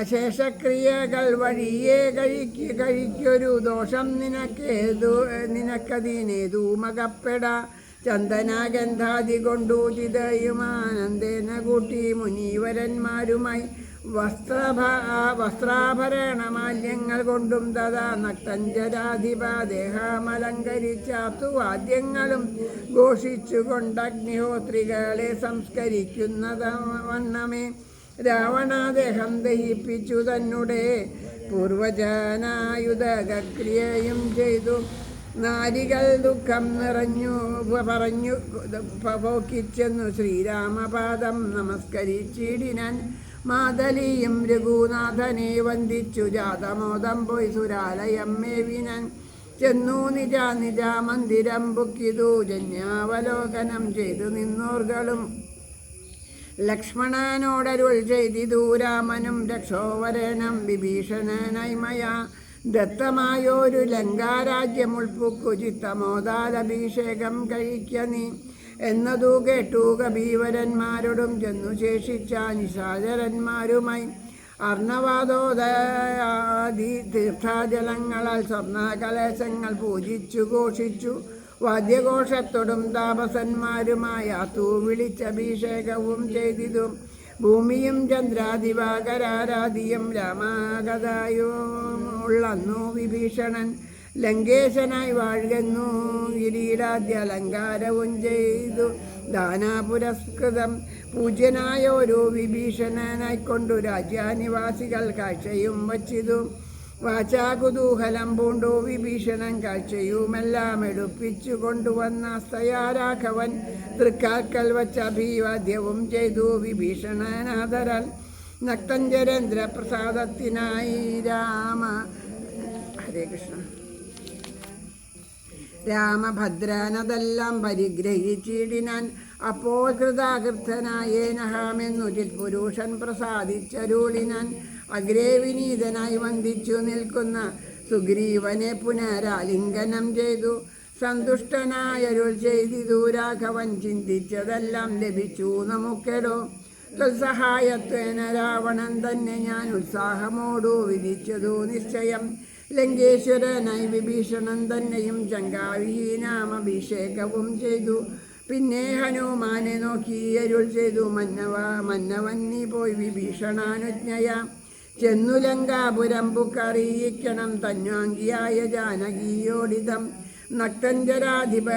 അശേഷക്രിയകൾ വഴിയെ കഴിക്കൊരു ദോഷം നിനക്കതിനേതു മകപ്പെട. ചന്ദനഗന്ധാദി കൊണ്ടു ചിതയുമാനന്ദേന കൂട്ടി മുനീവരന്മാരുമായി വസ്ത്രാഭരണമാല്യങ്ങൾ കൊണ്ടും തഥാ നക്തഞ്ചരാധിപ ദേഹമലങ്കരിച്ചാത്തു വാദ്യങ്ങളും ഘോഷിച്ചുകൊണ്ടഗ്നിഹോത്രികളെ സംസ്കരിക്കുന്നത് വണ്ണമേ രാവണാദേഹം ദഹിപ്പിച്ചു തന്നെ പൂർവജനായുധക്രിയയും ചെയ്തു. നാരികൾ ദുഃഖം പറഞ്ഞു പോക്കിച്ചെന്നു ശ്രീരാമപാദം നമസ്കരിച്ചിടിനാൻ. മാതലിയും രഘുനാഥനെ വന്ദിച്ചു ജാതമോദം പോയി സുരാലയം മേവിനാൻ. ചെന്നു നിജ മന്ദിരം ബുക്കിതു ജന്യാവലോകനം ചെയ്തു നിന്നോർകളും. ലക്ഷ്മണനോടരുൾ ചെയ്തിതു രാമനും രക്ഷോവരണം വിഭീഷണനൈമയ. ദത്തമായൊരു ലങ്കാരാജ്യമുൾപ്പുക്കു ചിത്തമോദാലഭിഷേകം കഴിക്ക നീ എന്നതു കേട്ടു കബീവരന്മാരോടും ചെന്നു ശേഷിച്ച നിശാചരന്മാരുമായി. അർണവാദോദയാദി തീർത്ഥാജലങ്ങളാൽ സ്വർണ്ണകലശങ്ങൾ പൂജിച്ചു ഘോഷിച്ചു വാദ്യഘോഷത്തോടും താപസന്മാരുമായ തൂ വിളിച്ചഭിഷേകവും ചെയ്തിതും. ഭൂമിയും ചന്ദ്രാദിവാകരാരാധിയും രാമാഗതായും ഉള്ളന്നു വിഭീഷണൻ ലങ്കേശനായി വാഴുന്നു. കിരീടാദ്യ അലങ്കാരവും ചെയ്തു ദാനാപുരസ്കൃതം പൂജ്യനായ ഒരു വിഭീഷണനായിക്കൊണ്ടു രാജ്യാനിവാസികൾ കാഴ്ചയും വച്ചിതു. വാചാകുതൂഹലം പൂണ്ടു വിഭീഷണൻ കാഴ്ചയുമെല്ലാം എടുപ്പിച്ചു കൊണ്ടുവന്ന സ്തയാരാഘവൻ തൃക്കാൽക്കൽ വച്ച അഭിവാദ്യവും ചെയ്തു വിഭീഷണനാദരാൽ. നക്തഞ്ചരേന്ദ്ര പ്രസാദത്തിനായി ഹരേ കൃഷ്ണ രാമഭദ്രനതെല്ലാം പരിഗ്രഹിച്ചിടിനാൻ. അപ്പോൾ കൃതാകൃതനായേനഹാമെന്നു ചിത്പുരുഷൻ പ്രസാദിച്ചരുളിനാൻ. അഗ്രേ വിനീതനായി വന്ദിച്ചു നിൽക്കുന്ന സുഗ്രീവനെ പുനരാലിംഗനം ചെയ്തു. സന്തുഷ്ടനായരുൾ ചെയ്തിതു രാഘവൻ ചിന്തിച്ചതെല്ലാം ലഭിച്ചു നമുക്കെടോ. തത്സഹായത്വേന രാവണൻ തന്നെ ഞാൻ ഉത്സാഹമോടു വിധിച്ചതു നിശ്ചയം. ലങ്കേശ്വരനായി വിഭീഷണൻ തന്നെയും ചങ്കാവിഹീനാമഭിഷേകവും ചെയ്തു. പിന്നെ ഹനുമാനെ നോക്കി അരുൾ ചെയ്തു മന്നവൻ നീ പോയി വിഭീഷണാനുജ്ഞയ ചെന്നു ലങ്കാപുരം പുക്കറിയിക്കണം തന്വാങ്കിയായ ജാനകിയോടിതം. നക്തഞ്ചരാധിപ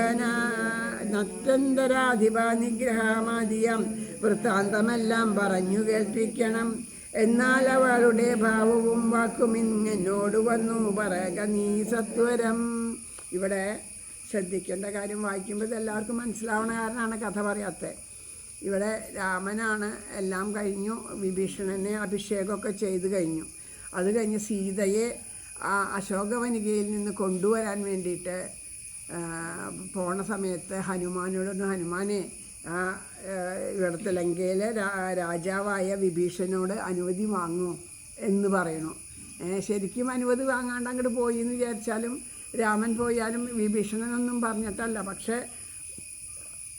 നിഗ്രഹമാദിയം വൃത്താന്തമെല്ലാം പറഞ്ഞു കേൾപ്പിക്കണം. എന്നാൽ അവളുടെ ഭാവവും വാക്കും എന്നോട് വന്നു പറക നീ സത്വരം. ഇവിടെ ശ്രദ്ധിക്കേണ്ട കാര്യം വായിക്കുമ്പോൾ എല്ലാവർക്കും മനസ്സിലാവണ കാരണമാണ് കഥ പറയാത്തത്. ഇവിടെ രാമനാണ് എല്ലാം കഴിഞ്ഞു, വിഭീഷണനെ അഭിഷേകമൊക്കെ ചെയ്ത് കഴിഞ്ഞു. അത് കഴിഞ്ഞ് സീതയെ ആ അശോകവനികയിൽ നിന്ന് കൊണ്ടുവരാൻ വേണ്ടിയിട്ട് പോണ സമയത്ത് ഹനുമാനോടൊന്ന് ഹനുമാനെ ഇവിടുത്തെ ലങ്കയിലെ രാജാവായ വിഭീഷണനോട് അനുമതി വാങ്ങൂ എന്ന് പറയണു. ശരിക്കും അനുമതി വാങ്ങാണ്ട് അങ്ങോട്ട് പോയി എന്ന് വിചാരിച്ചാലും രാമൻ പോയാലും വിഭീഷണനൊന്നും പറഞ്ഞിട്ടല്ല. പക്ഷേ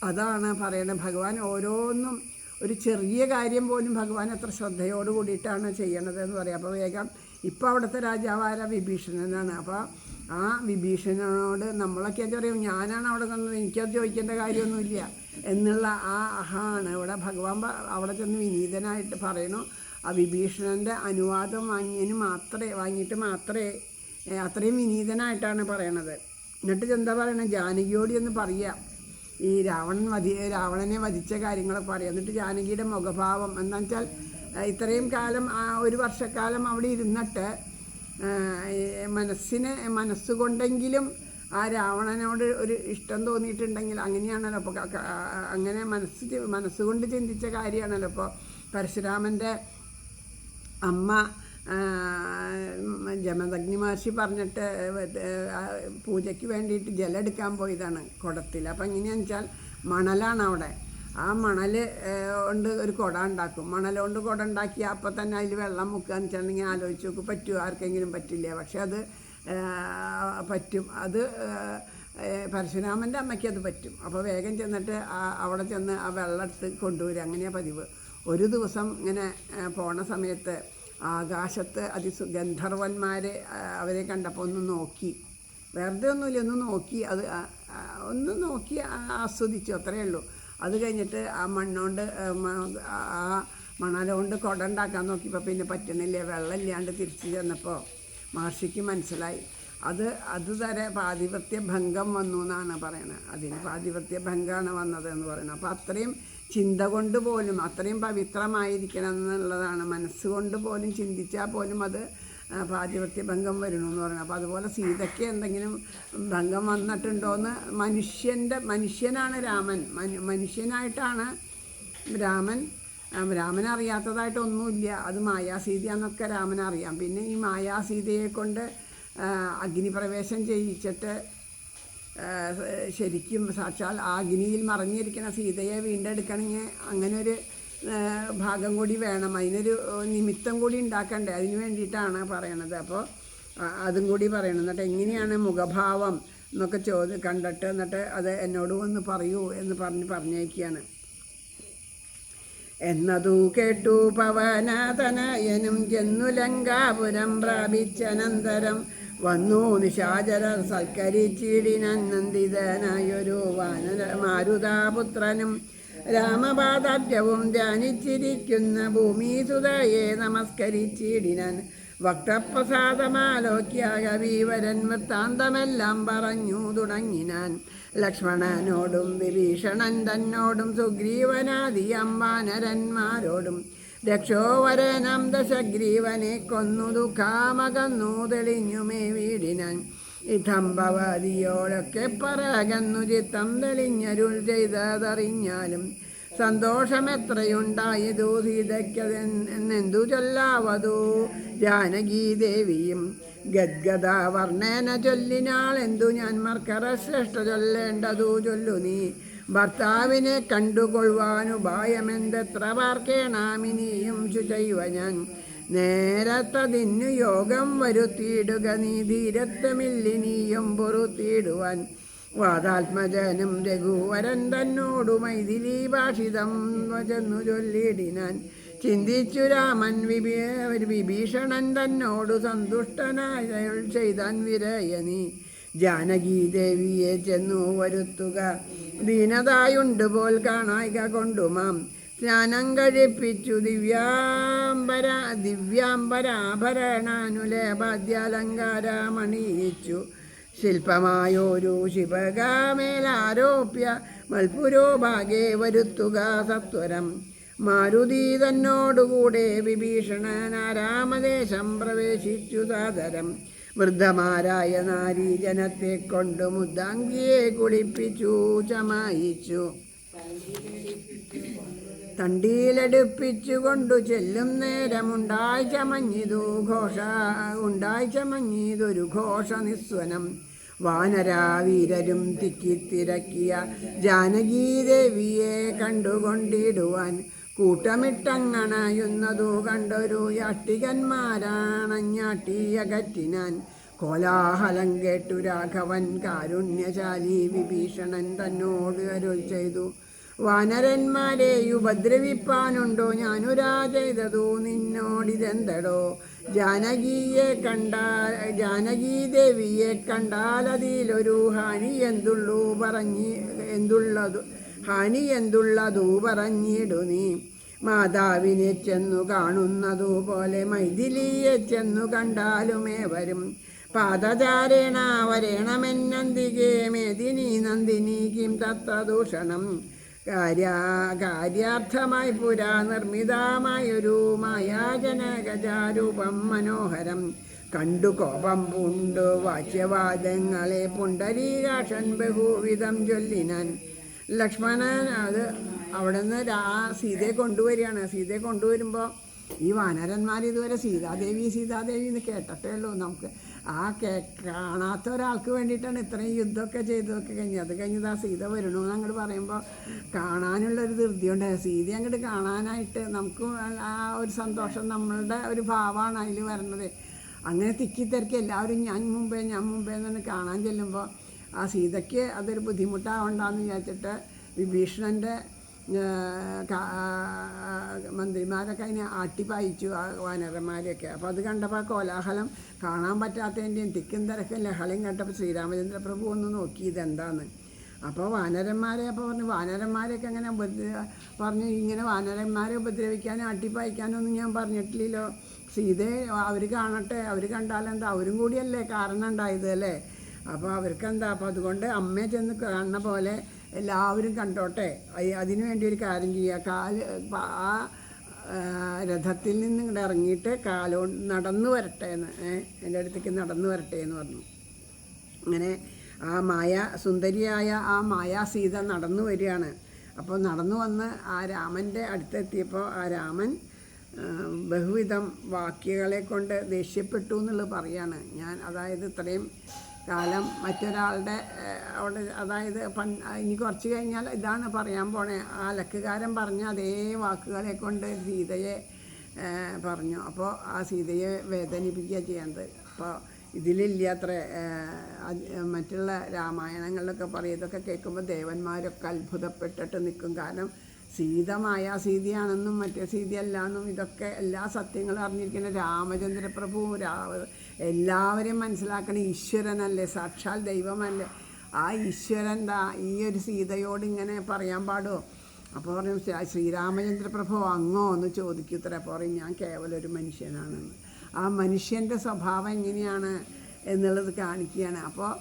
അതാണ് പറയണത്, ഭഗവാൻ ഓരോന്നും ഒരു ചെറിയ കാര്യം പോലും ഭഗവാൻ എത്ര ശ്രദ്ധയോട് കൂടിയിട്ടാണ് ചെയ്യണത് എന്ന് പറയാം. അപ്പോൾ വേഗം ഇപ്പോൾ അവിടുത്തെ രാജാവായ വിഭീഷണനാണ്. അപ്പോൾ ആ വിഭീഷണനോട് നമ്മളൊക്കെ പറയും ഞാനാണ് അവിടെ തന്നത്, എനിക്കത് ചോദിക്കേണ്ട കാര്യമൊന്നുമില്ല എന്നുള്ള ആ അഹാണ് ഇവിടെ ഭഗവാൻ അവിടെ ചെന്ന് വിനീതനായിട്ട് പറയണു. ആ വിഭീഷണൻ്റെ അനുവാദം വാങ്ങിയിട്ട് മാത്രമേ അത്രയും വിനീതനായിട്ടാണ് പറയണത്. എന്നിട്ട് എന്താ പറയണത്, ജാനകിയോട് എന്ന് പറയുക, ഈ രാവണനെ വധിച്ച കാര്യങ്ങളൊക്കെ പറയുക. എന്നിട്ട് ജാനകിയുടെ മുഖഭാവം എന്താണെന്ന് വെച്ചാൽ, ഇത്രയും കാലം ഒരു വർഷക്കാലം അവിടെ ഇരുന്നിട്ട് മനസ്സുകൊണ്ടെങ്കിലും ആ രാവണനോട് ഒരു ഇഷ്ടം തോന്നിയിട്ടുണ്ടെങ്കിൽ അങ്ങനെയാണല്ലോ. അപ്പോൾ അങ്ങനെ മനസ്സുകൊണ്ട് ചിന്തിച്ച കാര്യമാണല്ലോ. ഇപ്പോൾ പരശുരാമൻ്റെ അമ്മ ജമദഗ്നി മഹർഷി പറഞ്ഞിട്ട് പൂജയ്ക്ക് വേണ്ടിയിട്ട് ജലം എടുക്കാൻ പോയതാണ് കുടത്തിൽ. അപ്പം എങ്ങനെയാണെന്ന് വെച്ചാൽ മണലാണ് അവിടെ. ആ മണൽ കൊണ്ട് ഒരു കുട ഉണ്ടാക്കും. മണൽ കൊണ്ട് കുട ഉണ്ടാക്കിയാൽ അപ്പം തന്നെ അതിൽ വെള്ളം മുക്കുകയെന്ന് വെച്ചിട്ടുണ്ടെങ്കിൽ ആലോചിച്ച് നോക്ക്, പറ്റുമോ? ആർക്കെങ്കിലും പറ്റില്ല. പക്ഷെ അത് പറ്റും. അത് പരശുരാമൻ്റെ അമ്മയ്ക്ക് അത് പറ്റും. അപ്പോൾ വേഗം ചെന്നിട്ട് അവിടെ ചെന്ന് ആ വെള്ളം എടുത്ത് കൊണ്ടുവരും. അങ്ങനെയാണ് പതിവ്. ഒരു ദിവസം ഇങ്ങനെ പോണ സമയത്ത് ആകാശത്ത് ഗന്ധർവന്മാർ അവരെ കണ്ടപ്പോൾ ഒന്ന് നോക്കി, വെറുതെ ഒന്നുമില്ല, ഒന്ന് നോക്കി ആസ്വദിച്ചു, അത്രയേ ഉള്ളൂ. അത് കഴിഞ്ഞിട്ട് ആ മണലുകൊണ്ട് കുട ഉണ്ടാക്കാൻ നോക്കിയപ്പോൾ പിന്നെ പറ്റണില്ല. വെള്ളമില്ലാണ്ട് തിരിച്ചു ചെന്നപ്പോൾ മഹർഷിക്ക് മനസ്സിലായി അത് തരെ പാതിവ്രത്യ ഭംഗം വന്നു എന്നാണ് പറയണത്. അതിന് പാതിവ്രത്യ ഭംഗമാണ് വന്നത് എന്ന് പറയുന്നത്. അപ്പോൾ അത്രയും ചിന്ത കൊണ്ട് പോലും അത്രയും പവിത്രമായിരിക്കണം എന്നുള്ളതാണ്. മനസ്സുകൊണ്ട് പോലും ചിന്തിച്ചാൽ പോലും അത് പാതിവ്രത്യ ഭംഗം വരണമെന്ന് പറയുന്നത്. അപ്പോൾ അതുപോലെ സീതയ്ക്ക് എന്തെങ്കിലും ഭംഗം വന്നിട്ടുണ്ടോയെന്ന് മനുഷ്യനാണ് രാമൻ. മനുഷ്യനായിട്ടാണ് രാമനെ അറിയാത്തതായിട്ടൊന്നുമില്ല. അത് മായാസീതയാന്നൊക്കെ രാമനറിയാം. പിന്നെ ഈ മായാസീതയെ കൊണ്ട് അഗ്നിപ്രവേശം ചെയ്യിച്ചിട്ട് ശരിക്കും സാക്ഷാൽ അഗ്നിയിൽ മറഞ്ഞിരിക്കുന്ന സീതയെ വീണ്ടെടുക്കണമെങ്കിൽ അങ്ങനെ ഒരു ഭാഗം കൂടി വേണം. അതിനൊരു നിമിത്തം കൂടി ഉണ്ടാക്കണ്ടേ? അതിന് വേണ്ടിയിട്ടാണ് പറയണത്. അപ്പോൾ അതും കൂടി പറയണം. എന്നിട്ട് എങ്ങനെയാണ് മുഖഭാവം എന്നൊക്കെ കണ്ടിട്ട് എന്നിട്ട് അത് എന്നോട് ഒന്ന് പറയൂ എന്ന് പറഞ്ഞയക്കുകയാണ്. എന്നതു കേട്ടു പവനതനയനും ചെന്നു ലങ്കാപുരം പ്രാപിച്ചനന്തരം വന്നു നിശാചരർ സൽക്കരിച്ചിടിനൻ നന്ദിതനായൊരു മാരുതാപുത്രനും രാമപാദാബ്ജവും ധ്യാനിച്ചിരിക്കുന്ന ഭൂമിസുതയെ നമസ്കരിച്ചിടിനൻ. വക്തപ്രസാദമാലോക്യ കവീവരൻ വൃത്താന്തമെല്ലാം പറഞ്ഞു തുടങ്ങിനാൻ. ലക്ഷ്മണനോടും വിഭീഷണൻ തന്നോടും സുഗ്രീവനാദി അമ്പാനരന്മാരോടും രക്ഷോവരനം ദശഗ്രീവനെ കൊന്നു ദുഃഖാമകന്നു തെളിഞ്ഞുമേ വീടിനാൻ. ഇതംഭവതിയോടൊക്കെ പറകന്നു ചിത്തം തെളിഞ്ഞരുൾ ചെയ്തതറിഞ്ഞാലും സന്തോഷമെത്രയുണ്ടായതു സീതയ്ക്കതെന്നെന്തു ചൊല്ലാവതു. ജാനകീദേവിയും ഗദ്ഗദ വർണ്ണേന ചൊല്ലിനാൾ എന്തു ഞാൻ മർക്കറ ശ്രേഷ്ഠ ചൊല്ലേണ്ടതു ചൊല്ലു നീ. ഭർത്താവിനെ കണ്ടുകൊള്ളുവാനുപായമെന്തെത്ര പാർക്കേണാമിനിയും ശുചൈവ ഞാൻ. നേരത്തതിന്നു യോഗം വരുത്തിയിടുക നീ ധീരത്വമില്ലിനിയും പൊറുത്തിയിടുവാൻ. വാതാത്മജനും രഘുവരൻ തന്നോടു മൈഥിലീ ഭാഷിതം വചന്നു ചൊല്ലിടിനാൻ. ചിന്തിച്ചു രാമൻ വിഭീഷണൻ തന്നോടു സന്തുഷ്ടനായ ചെയ്താൻ വിരയനീ. ജാനകീദേവിയെ ചെന്നു വരുത്തുക ദീനതായുണ്ട് പോൽ കാണായിക കൊണ്ടുമാം. സ്നാനം കഴിപ്പിച്ചു ദിവ്യാംബരാഭരണാനുലേപാദ്യാലങ്കാരമണിയിച്ചു. ശില്പമായോരു ശിവകാമേലാരോപ്യ മൽപുരോഭാഗേ വരുത്തുക സത്വരം. മാരുതി തന്നോടുകൂടെ വിഭീഷണനാരാമദേശം പ്രവേശിച്ചു സാദരം. വൃദ്ധമാരായ നാരീജനത്തെ കൊണ്ട് മുദ്ദാംഗിയെ കുളിപ്പിച്ചു ചമായിച്ചു. തണ്ടിയിലെടുപ്പിച്ചു കൊണ്ടു ചെല്ലും നേരമുണ്ടായി ചമഞ്ഞിതൊരു ഘോഷ നിസ്വനം. വാനരാവീരരും തിക്കിത്തിരക്കിയ ജാനകീദേവിയെ കണ്ടുകൊണ്ടിടുവാൻ കൂട്ടമിട്ടങ്ങണയുന്നതു കണ്ടൊരു യാഷ്ടികന്മാരാണഞ്ഞാട്ടിയകറ്റിനാൻ. കോലാഹലം കേട്ടു രാഘവൻ കാരുണ്യശാലി വിഭീഷണൻ തന്നോട് അരുൾ ചെയ്തു. വാനരന്മാരെ ഉപദ്രവിപ്പാനുണ്ടോ ഞാനുരാ ചെയ്തതു നിന്നോടിതെന്തടോ. ജാനകീദേവിയെ കണ്ടാലതിലൊരു ഹാനി എന്തുള്ളതു പറഞ്ഞിടു നീ. മാതാവിനെ ചെന്നു കാണുന്നതുപോലെ മൈഥിലിയെ ചെന്നു കണ്ടാലുമേവരും പാദചാരേണ വരേണമെന്നന്തികേ മേദിനി നന്ദിനി കിം തത്വദൂഷണം കാര്യാർത്ഥമായി പുരാ നിർമ്മിതമായൊരു മായാജനകജാരൂപം മനോഹരം കണ്ടു കോപം പൂണ്ടു വാച്യവാദങ്ങളെ പുണ്ടരീകാക്ഷൻ ബഹുവിധം ചൊല്ലിനാൻ. ലക്ഷ്മണൻ അത് അവിടെ നിന്ന് സീതയെ കൊണ്ടുവരികയാണ്. സീതയെ കൊണ്ടുവരുമ്പോൾ ഈ വാനരന്മാർ ഇതുവരെ സീതാദേവി എന്ന് കേട്ടിട്ടേ ഉള്ളൂ. നമുക്ക് കാണാത്ത ഒരാൾക്ക് വേണ്ടിയിട്ടാണ് ഇത്രയും യുദ്ധമൊക്കെ ചെയ്തതൊക്കെ കഴിഞ്ഞത്. അത് കഴിഞ്ഞത് ആ സീത വരണമെന്ന് അങ്ങോട്ട് പറയുമ്പോൾ കാണാനുള്ളൊരു ധൃതിയുണ്ട്. സീത അങ്ങോട്ട് കാണാനായിട്ട് നമുക്ക് ആ ഒരു സന്തോഷം, നമ്മളുടെ ഒരു ഭാവമാണ് അതിൽ വരണത്. അങ്ങനെ തിക്കിത്തിരക്കി എല്ലാവരും ഞാൻ മുമ്പേ എന്ന് കാണാൻ ചെല്ലുമ്പോൾ ആ സീതയ്ക്ക് അതൊരു ബുദ്ധിമുട്ടാവണ്ടെന്ന് വിചാരിച്ചിട്ട് വിഭീഷണൻ്റെ മന്ത്രിമാരൊക്കെ അതിനെ ആട്ടിപ്പായിച്ചു, ആ വാനരന്മാരെയൊക്കെ. അപ്പോൾ അത് കണ്ടപ്പോൾ കോലാഹലം കാണാൻ പറ്റാത്തതിൻ്റെയും തിക്കും തിരക്കും ലഹളയും കണ്ടപ്പോൾ ശ്രീരാമചന്ദ്ര പ്രഭു ഒന്ന് നോക്കി ഇതെന്താന്ന്. അപ്പോൾ വാനരന്മാരെ വാനരന്മാരെയൊക്കെ അങ്ങനെ പറഞ്ഞു, ഇങ്ങനെ വാനരന്മാരെ ഉപദ്രവിക്കാനും ആട്ടിപ്പായിക്കാനൊന്നും ഞാൻ പറഞ്ഞിട്ടില്ലല്ലോ. സീതയെ അവർ കാണട്ടെ, അവർ കണ്ടാലെന്താ, അവരും കൂടിയല്ലേ കാരണം ഉണ്ടായത് അല്ലേ. അപ്പോൾ അവർക്കെന്താ, അപ്പോൾ അതുകൊണ്ട് അമ്മയെ ചെന്ന് കാണുന്ന പോലെ എല്ലാവരും കണ്ടോട്ടെ. അതിനു വേണ്ടി ഒരു കാര്യം ചെയ്യുക, ആ രഥത്തിൽ നിന്ന് ഇങ്ങോട്ട് ഇറങ്ങിയിട്ട് നടന്നു വരട്ടെ എന്ന്, എൻ്റെ അടുത്തേക്ക് നടന്നു വരട്ടെ എന്ന് പറഞ്ഞു. അങ്ങനെ ആ സുന്ദരിയായ ആ സീത നടന്നു വരികയാണ്. അപ്പോൾ നടന്നു വന്ന് ആ രാമൻ്റെ അടുത്തെത്തിയപ്പോൾ ആ രാമൻ ബഹുവിധം വാക്യങ്ങളെ കൊണ്ട് ദേഷ്യപ്പെട്ടു എന്നുള്ളത് പറയാണ് ഞാൻ. അതായത് ഇത്രയും കാലം മറ്റൊരാളുടെ അവിടെ, അതായത് ഇനി കുറച്ച് കഴിഞ്ഞാൽ ഇതാണ് പറയാൻ പോണേ. ആ ലക്കുകാരൻ പറഞ്ഞ അതേ വാക്കുകളെ കൊണ്ട് സീതയെ പറഞ്ഞു. അപ്പോൾ ആ സീതയെ വേദനിപ്പിക്കുക ചെയ്യേണ്ടത്. അപ്പോൾ ഇതിലില്ല അത്ര മറ്റുള്ള രാമായണങ്ങളിലൊക്കെ പറയും. ഇതൊക്കെ കേൾക്കുമ്പോൾ ദേവന്മാരൊക്കെ അത്ഭുതപ്പെട്ടിട്ട് നിൽക്കും. കാരണം സീത മായാസീതയാണെന്നും മറ്റേ സീതയല്ലാന്നും ഇതൊക്കെ എല്ലാ സത്യങ്ങളും അറിഞ്ഞിരിക്കുന്ന രാമചന്ദ്രപ്രഭു എല്ലാവരെയും മനസ്സിലാക്കണ ഈശ്വരനല്ലേ, സാക്ഷാൽ ദൈവമല്ലേ. ആ ഈശ്വരൻ ഈ ഒരു സീതയോട് ഇങ്ങനെ പറയാൻ പാടുമോ? അപ്പോൾ പറയും ശ്രീരാമചന്ദ്രപ്രഭു അങ്ങോ എന്ന് ചോദിക്കും. ഇത്ര പറയും ഞാൻ കേവലം ഒരു മനുഷ്യനാണെന്ന്. ആ മനുഷ്യൻ്റെ സ്വഭാവം എങ്ങനെയാണ് എന്നുള്ളത് കാണിക്കുകയാണ്. അപ്പോൾ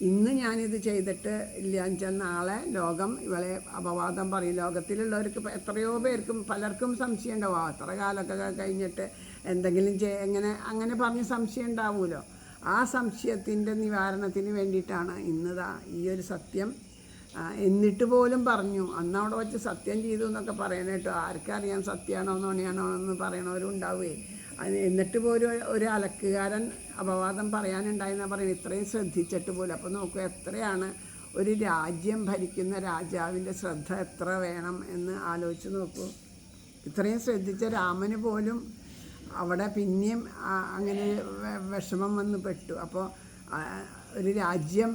ഇന്ന് ഞാനിത് ചെയ്തിട്ട് ഇല്ലാന്ന് വെച്ചാൽ നാളെ ലോകം ഇവളെ അപവാദം പറയും. ലോകത്തിലുള്ളവർക്ക് എത്രയോ പേർക്കും പലർക്കും സംശയം ഉണ്ടാവും. എത്ര കാലമൊക്കെ കഴിഞ്ഞിട്ട് എന്തെങ്കിലും അങ്ങനെ പറഞ്ഞ് സംശയം ഉണ്ടാവുമല്ലോ. ആ സംശയത്തിൻ്റെ നിവാരണത്തിന് വേണ്ടിയിട്ടാണ് ഇന്നതാ ഈ ഒരു സത്യം. എന്നിട്ട് പോലും പറഞ്ഞു, അന്ന് അവിടെ വെച്ച് സത്യം ചെയ്തു എന്നൊക്കെ പറയണ കേട്ടോ. ആർക്കറിയാം സത്യമാണോ നോണിയാണോ എന്ന് പറയണവരും ഉണ്ടാവുകയെ. എന്നിട്ട് പോലും ഒരു അലക്കുകാരൻ അപവാദം പറയാനുണ്ടായെന്നാണ് പറയുന്നത്. ഇത്രയും ശ്രദ്ധിച്ചിട്ട് പോലും. അപ്പോൾ നോക്കൂ, എത്രയാണ് ഒരു രാജ്യം ഭരിക്കുന്ന രാജാവിൻ്റെ ശ്രദ്ധ എത്ര വേണം എന്ന് ആലോചിച്ച് നോക്കൂ. ഇത്രയും ശ്രദ്ധിച്ച രാമന് പോലും അവിടെ പിന്നെയും അങ്ങനെ വിഷമം വന്ന് പെട്ടു. അപ്പോൾ ഒരു രാജ്യം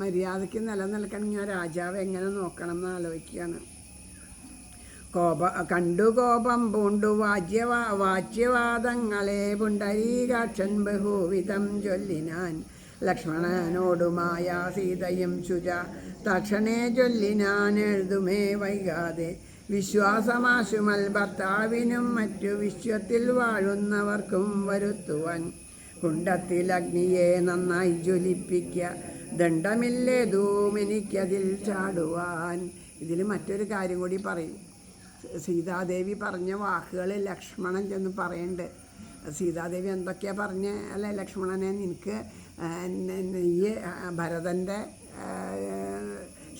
മര്യാദയ്ക്ക് നിലനിൽക്കണമെങ്കിൽ ആ രാജാവ് എങ്ങനെ നോക്കണം എന്ന് ആലോചിക്കുകയാണ്. കണ്ടു കോപം പൂണ്ടു വാച്യവാദങ്ങളെ പുണ്ടരീകാക്ഷൻ ബഹുവിധം ചൊല്ലിനാൻ. ലക്ഷ്മണനോടുമായ സീതയും ശുച തക്ഷണേ ചൊല്ലിനാൻ എഴുതുമേ വൈകാതെ. വിശ്വാസമാശുമൽ ഭർത്താവിനും മറ്റു വിശ്വത്തിൽ വാഴുന്നവർക്കും വരുത്തുവാൻ. കുണ്ടത്തിൽ അഗ്നിയെ നന്നായി ജ്വലിപ്പിക്ക, ദണ്ഡമില്ലേതും എനിക്കതിൽ ചാടുവാൻ. ഇതിൽ മറ്റൊരു കാര്യം കൂടി പറയും. സീതാദേവി പറഞ്ഞ വാക്കുകൾ ലക്ഷ്മണൻ ചെന്ന് പറയുന്നുണ്ട്. സീതാദേവി എന്തൊക്കെയാണ് പറഞ്ഞ് അല്ലേ, ലക്ഷ്മണനെ നിനക്ക് ഈ ഭരതൻ്റെ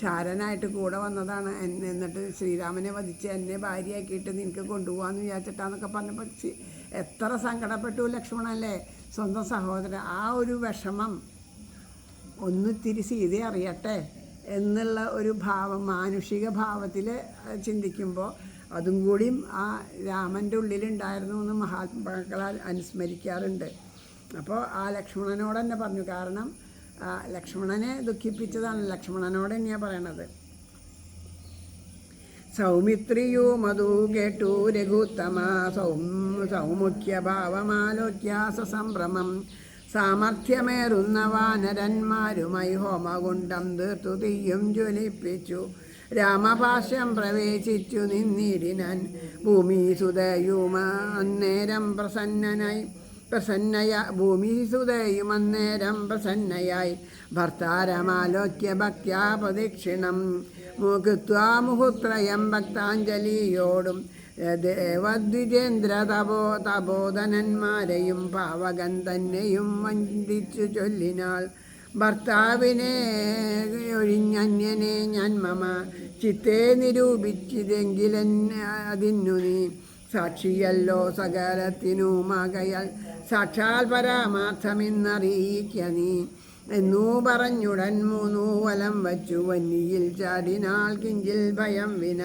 ശാരനായിട്ട് കൂടെ വന്നതാണ്, എന്നിട്ട് ശ്രീരാമനെ വധിച്ച് എന്നെ ഭാര്യയാക്കിയിട്ട് നിനക്ക് കൊണ്ടുപോകാമെന്ന് വിചാരിച്ചിട്ടാന്നൊക്കെ പറഞ്ഞപ്പോൾ എത്ര സങ്കടപ്പെട്ടു ലക്ഷ്മണല്ലേ, സ്വന്തം സഹോദരൻ. ആ ഒരു വിഷമം ഒന്നിത്തിരി സീതയെ അറിയട്ടെ എന്നുള്ള ഒരു ഭാവം, മാനുഷിക ഭാവത്തിൽ ചിന്തിക്കുമ്പോൾ അതും കൂടിയും ആ രാമൻ്റെ ഉള്ളിലുണ്ടായിരുന്നു എന്ന് മഹാത്മാക്കളാൽ അനുസ്മരിക്കാറുണ്ട്. അപ്പോൾ ആ ലക്ഷ്മണനോട് തന്നെ പറഞ്ഞു. കാരണം ലക്ഷ്മണനെ ദുഃഖിപ്പിച്ചതാണ്. ലക്ഷ്മണനോട് തന്നെയാണ് പറയണത്. സൗമിത്രിയോ മധു കേട്ടു രഘുത്തമ സൗമുഖ്യ ഭാവമാലോക്യ സസംഭ്രമം. സാമർഥ്യമേറുന്ന വാനരന്മാരുമായി ഹോമകുണ്ടം തീർത്തു തീയും ജ്വലിപ്പിച്ചു. രാമഭാഷ്യം പ്രവേശിച്ചു നിന്നിടിനാൻ. ഭൂമിസുതയും അന്നേരം പ്രസന്നയായി ഭർത്താരമാലോക്യ ഭക്ത്യാ പ്രദക്ഷിണം കൃത്വാമുഹുത്രയം ഭക്താഞ്ജലിയോടും ദേവദ്വിജേന്ദ്ര തപോധനന്മാരെയും പാവകൻ തന്നെയും വന്ദിച്ചു ചൊല്ലിനാൾ. ഭർത്താവിനെ ഒഴിഞ്ഞന്യനെ ഞാൻ മമ ചിത്തെ നിരൂപിച്ചിതെങ്കിലൻ അതിന്നു നീ സാക്ഷിയല്ലോ സകലത്തിനുമാകയാൽ സാക്ഷാൽ പരമാർത്ഥമെന്നറിയിക്ക നീ എന്നു പറഞ്ഞുടൻ 3 വലം വച്ചു വന്നിയിൽ ചാടിനാൾ കിഞ്ചിൽ ഭയം വിന.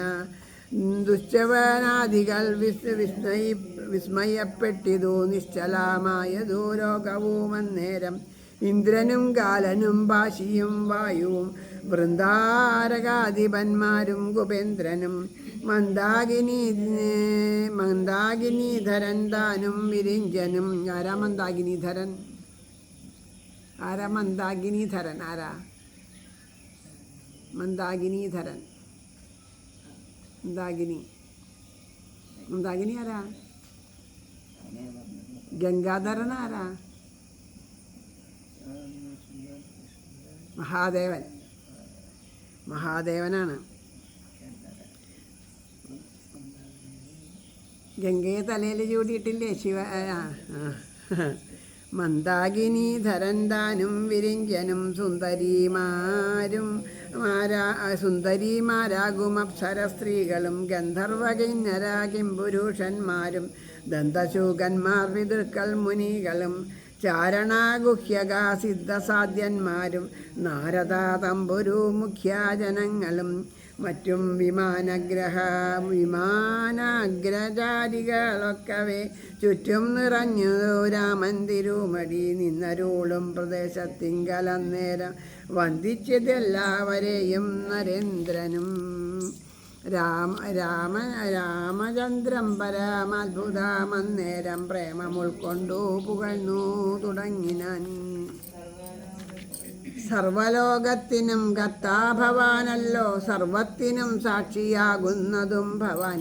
ദുശ്ചവനാദികൾ വിസ്മയപ്പെട്ടിതു നിശ്ചലമായതു ലോകവും അന്നേരം. ഇന്ദ്രനും കാലനും ഭാഷിയും വായുവും വൃന്ദാരകാധിപന്മാരും കുപേന്ദ്രനും മന്ദാകിനീധരൻ താനും വിരിഞ്ചനും. ആരാ മന്ദാകിനീധരൻ? മന്ദാകിനി ആരാ? ഗംഗാധരൻ ആരാ? മഹാദേവനാണ്. ഗംഗയെ തലയിൽ ചൂടിയിട്ടില്ലേ ശിവ? മന്ദാകിനീധരൻ താനും വിരിഞ്ചനും സുന്ദരീമാരാകും അപ്സര സ്ത്രീകളും ഗന്ധർവകിന്നരാകിം പുരുഷന്മാരും ദന്തശൂകന്മാർ പിതൃക്കൾ മുനികളും ചാരണാഗുഹ്യകാ സിദ്ധസാധ്യന്മാരും നാരദ തമ്പുരു മുഖ്യജനങ്ങളും മറ്റും വിമാനാഗ്രചാരികളൊക്കവേ ചുറ്റും നിറഞ്ഞു രാമൻ തിരുമടി നിന്നരുളും പ്രദേശത്തിങ്കലന്നേരം വന്ദിച്ചതെല്ലാവരെയും നരേന്ദ്രനും. രാമചന്ദ്രം പരമാത്ഭുതമന്നേരം പ്രേമമുൾക്കൊണ്ടു പുകഴ്ന്നു തുടങ്ങിനാൻ. സർവലോകത്തിനും കർത്താ ഭവാനല്ലോ, സർവത്തിനും സാക്ഷിയാകുന്നതും ഭവാൻ.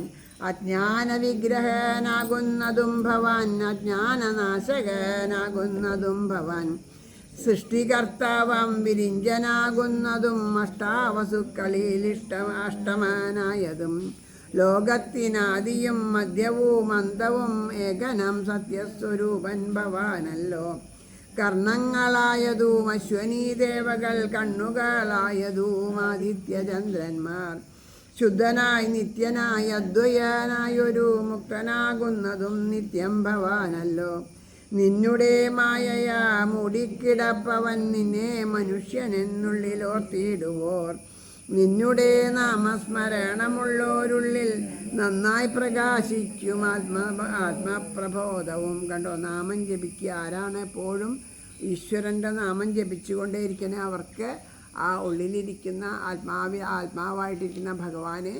അജ്ഞാന വിഗ്രഹനാകുന്നതും ഭവാൻ, അജ്ഞാനനാശകനാകുന്നതും ഭവാൻ. സൃഷ്ടികർത്താവാം വിരിഞ്ചനാകുന്നതും അഷ്ടാവസുക്കളിൽ അഷ്ടമനായതും. ലോകത്തിനാദിയും മധ്യവും അന്തവും ഏകനം സത്യസ്വരൂപൻ ഭവാനല്ലോ. കർണങ്ങളായതും അശ്വനീ ദേവകൾ, കണ്ണുകളായതും ആദിത്യചന്ദ്രന്മാർ. ശുദ്ധനായി നിത്യനായി അദ്വയനായൊരു മുക്തനാകുന്നതും നിത്യം ഭവാനല്ലോ. നിന്നുടെ മായയാ മൂടിക്കിടപ്പവൻ നിന്നെ മനുഷ്യനെന്നുള്ളിലോർത്തിടുവോർ. നിന്നുടെ നാമസ്മരണമുള്ളോരുള്ളിൽ നന്നായി പ്രകാശിക്കും ആത്മപ്രബോധവും. കണ്ടോ, നാമം ജപിക്കുക. ആരാണ് എപ്പോഴും ഈശ്വരൻ്റെ നാമം ജപിച്ചുകൊണ്ടേയിരിക്കണേ അവർക്ക് ആ ഉള്ളിലിരിക്കുന്ന ആത്മാവായിട്ടിരിക്കുന്ന ഭഗവാനെ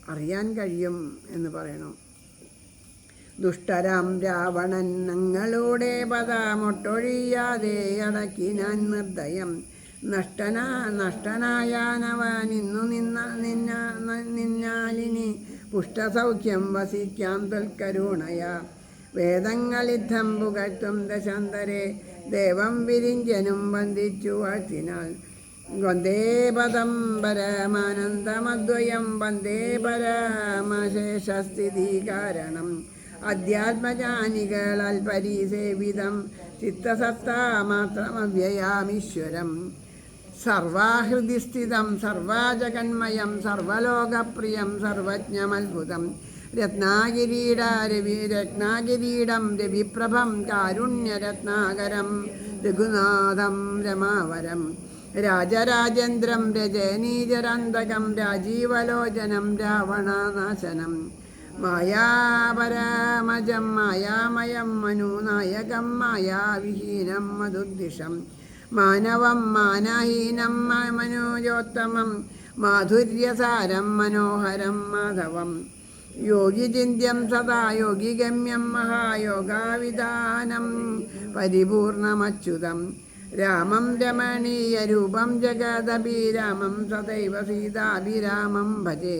അറിയാൻ കഴിയും എന്ന് പറയണം. ദുഷ്ടരാം രാവണൻ ഞങ്ങളുടെ പദമൊട്ടൊഴിയാതെ അടക്കിനാൻ നിർദ്ദയം. നഷ്ടനായാനവനിന്നു നിന്നാലിനി പുഷ്ടസൗഖ്യം വസിക്കാം തൊൽക്കരുണയ. വേദങ്ങളിദ്ധം പുകഴ്ത്തും ദശാന്തരെ ദേവം വിരിഞ്ചനും വന്ദിച്ചു വാഴ്ത്തിനാൾ. വന്ദേ പദം പരമാനന്ദമദ്വയം, വന്ദേ പരമശേഷസ്ഥിതി കാരണം. അധ്യാത്മജാനികളാൽ പരിസേവിതം ചിത്തസത്താമാത്രമവ്യയാമീശ്വരം. സർവാഹൃദിസ്ഥിതം സർവജഗന്മയം സർവലോകപ്രിയം സർവജ്ഞമത്ഭുതം. രത്നാഗിരീടം രവിപ്രഭം കാരുണ്യരത്നാകരം രഘുനാഥം രമാവരം. രാജരാജേന്ദ്രം രജനീജരാന്തകം രാജീവലോചനം രാവണനാശനം. മായാപരമജം മായാമയം മനുനായകം മായാവിഹീനം മധുദ്ദിഷം. മാനവം മാനഹീനം മനോജോത്തമം മാധുര്യസാരം മനോഹരം മാധവം. യോഗിചിന്യം സദാ യോഗിഗമ്യം മഹായോഗാവിധാനം പരിപൂർണമച്യുതം. രാമം രമണീയരൂപം ജഗദഭിരാമം സദൈവ സീതാഭിരാമം ഭജേ.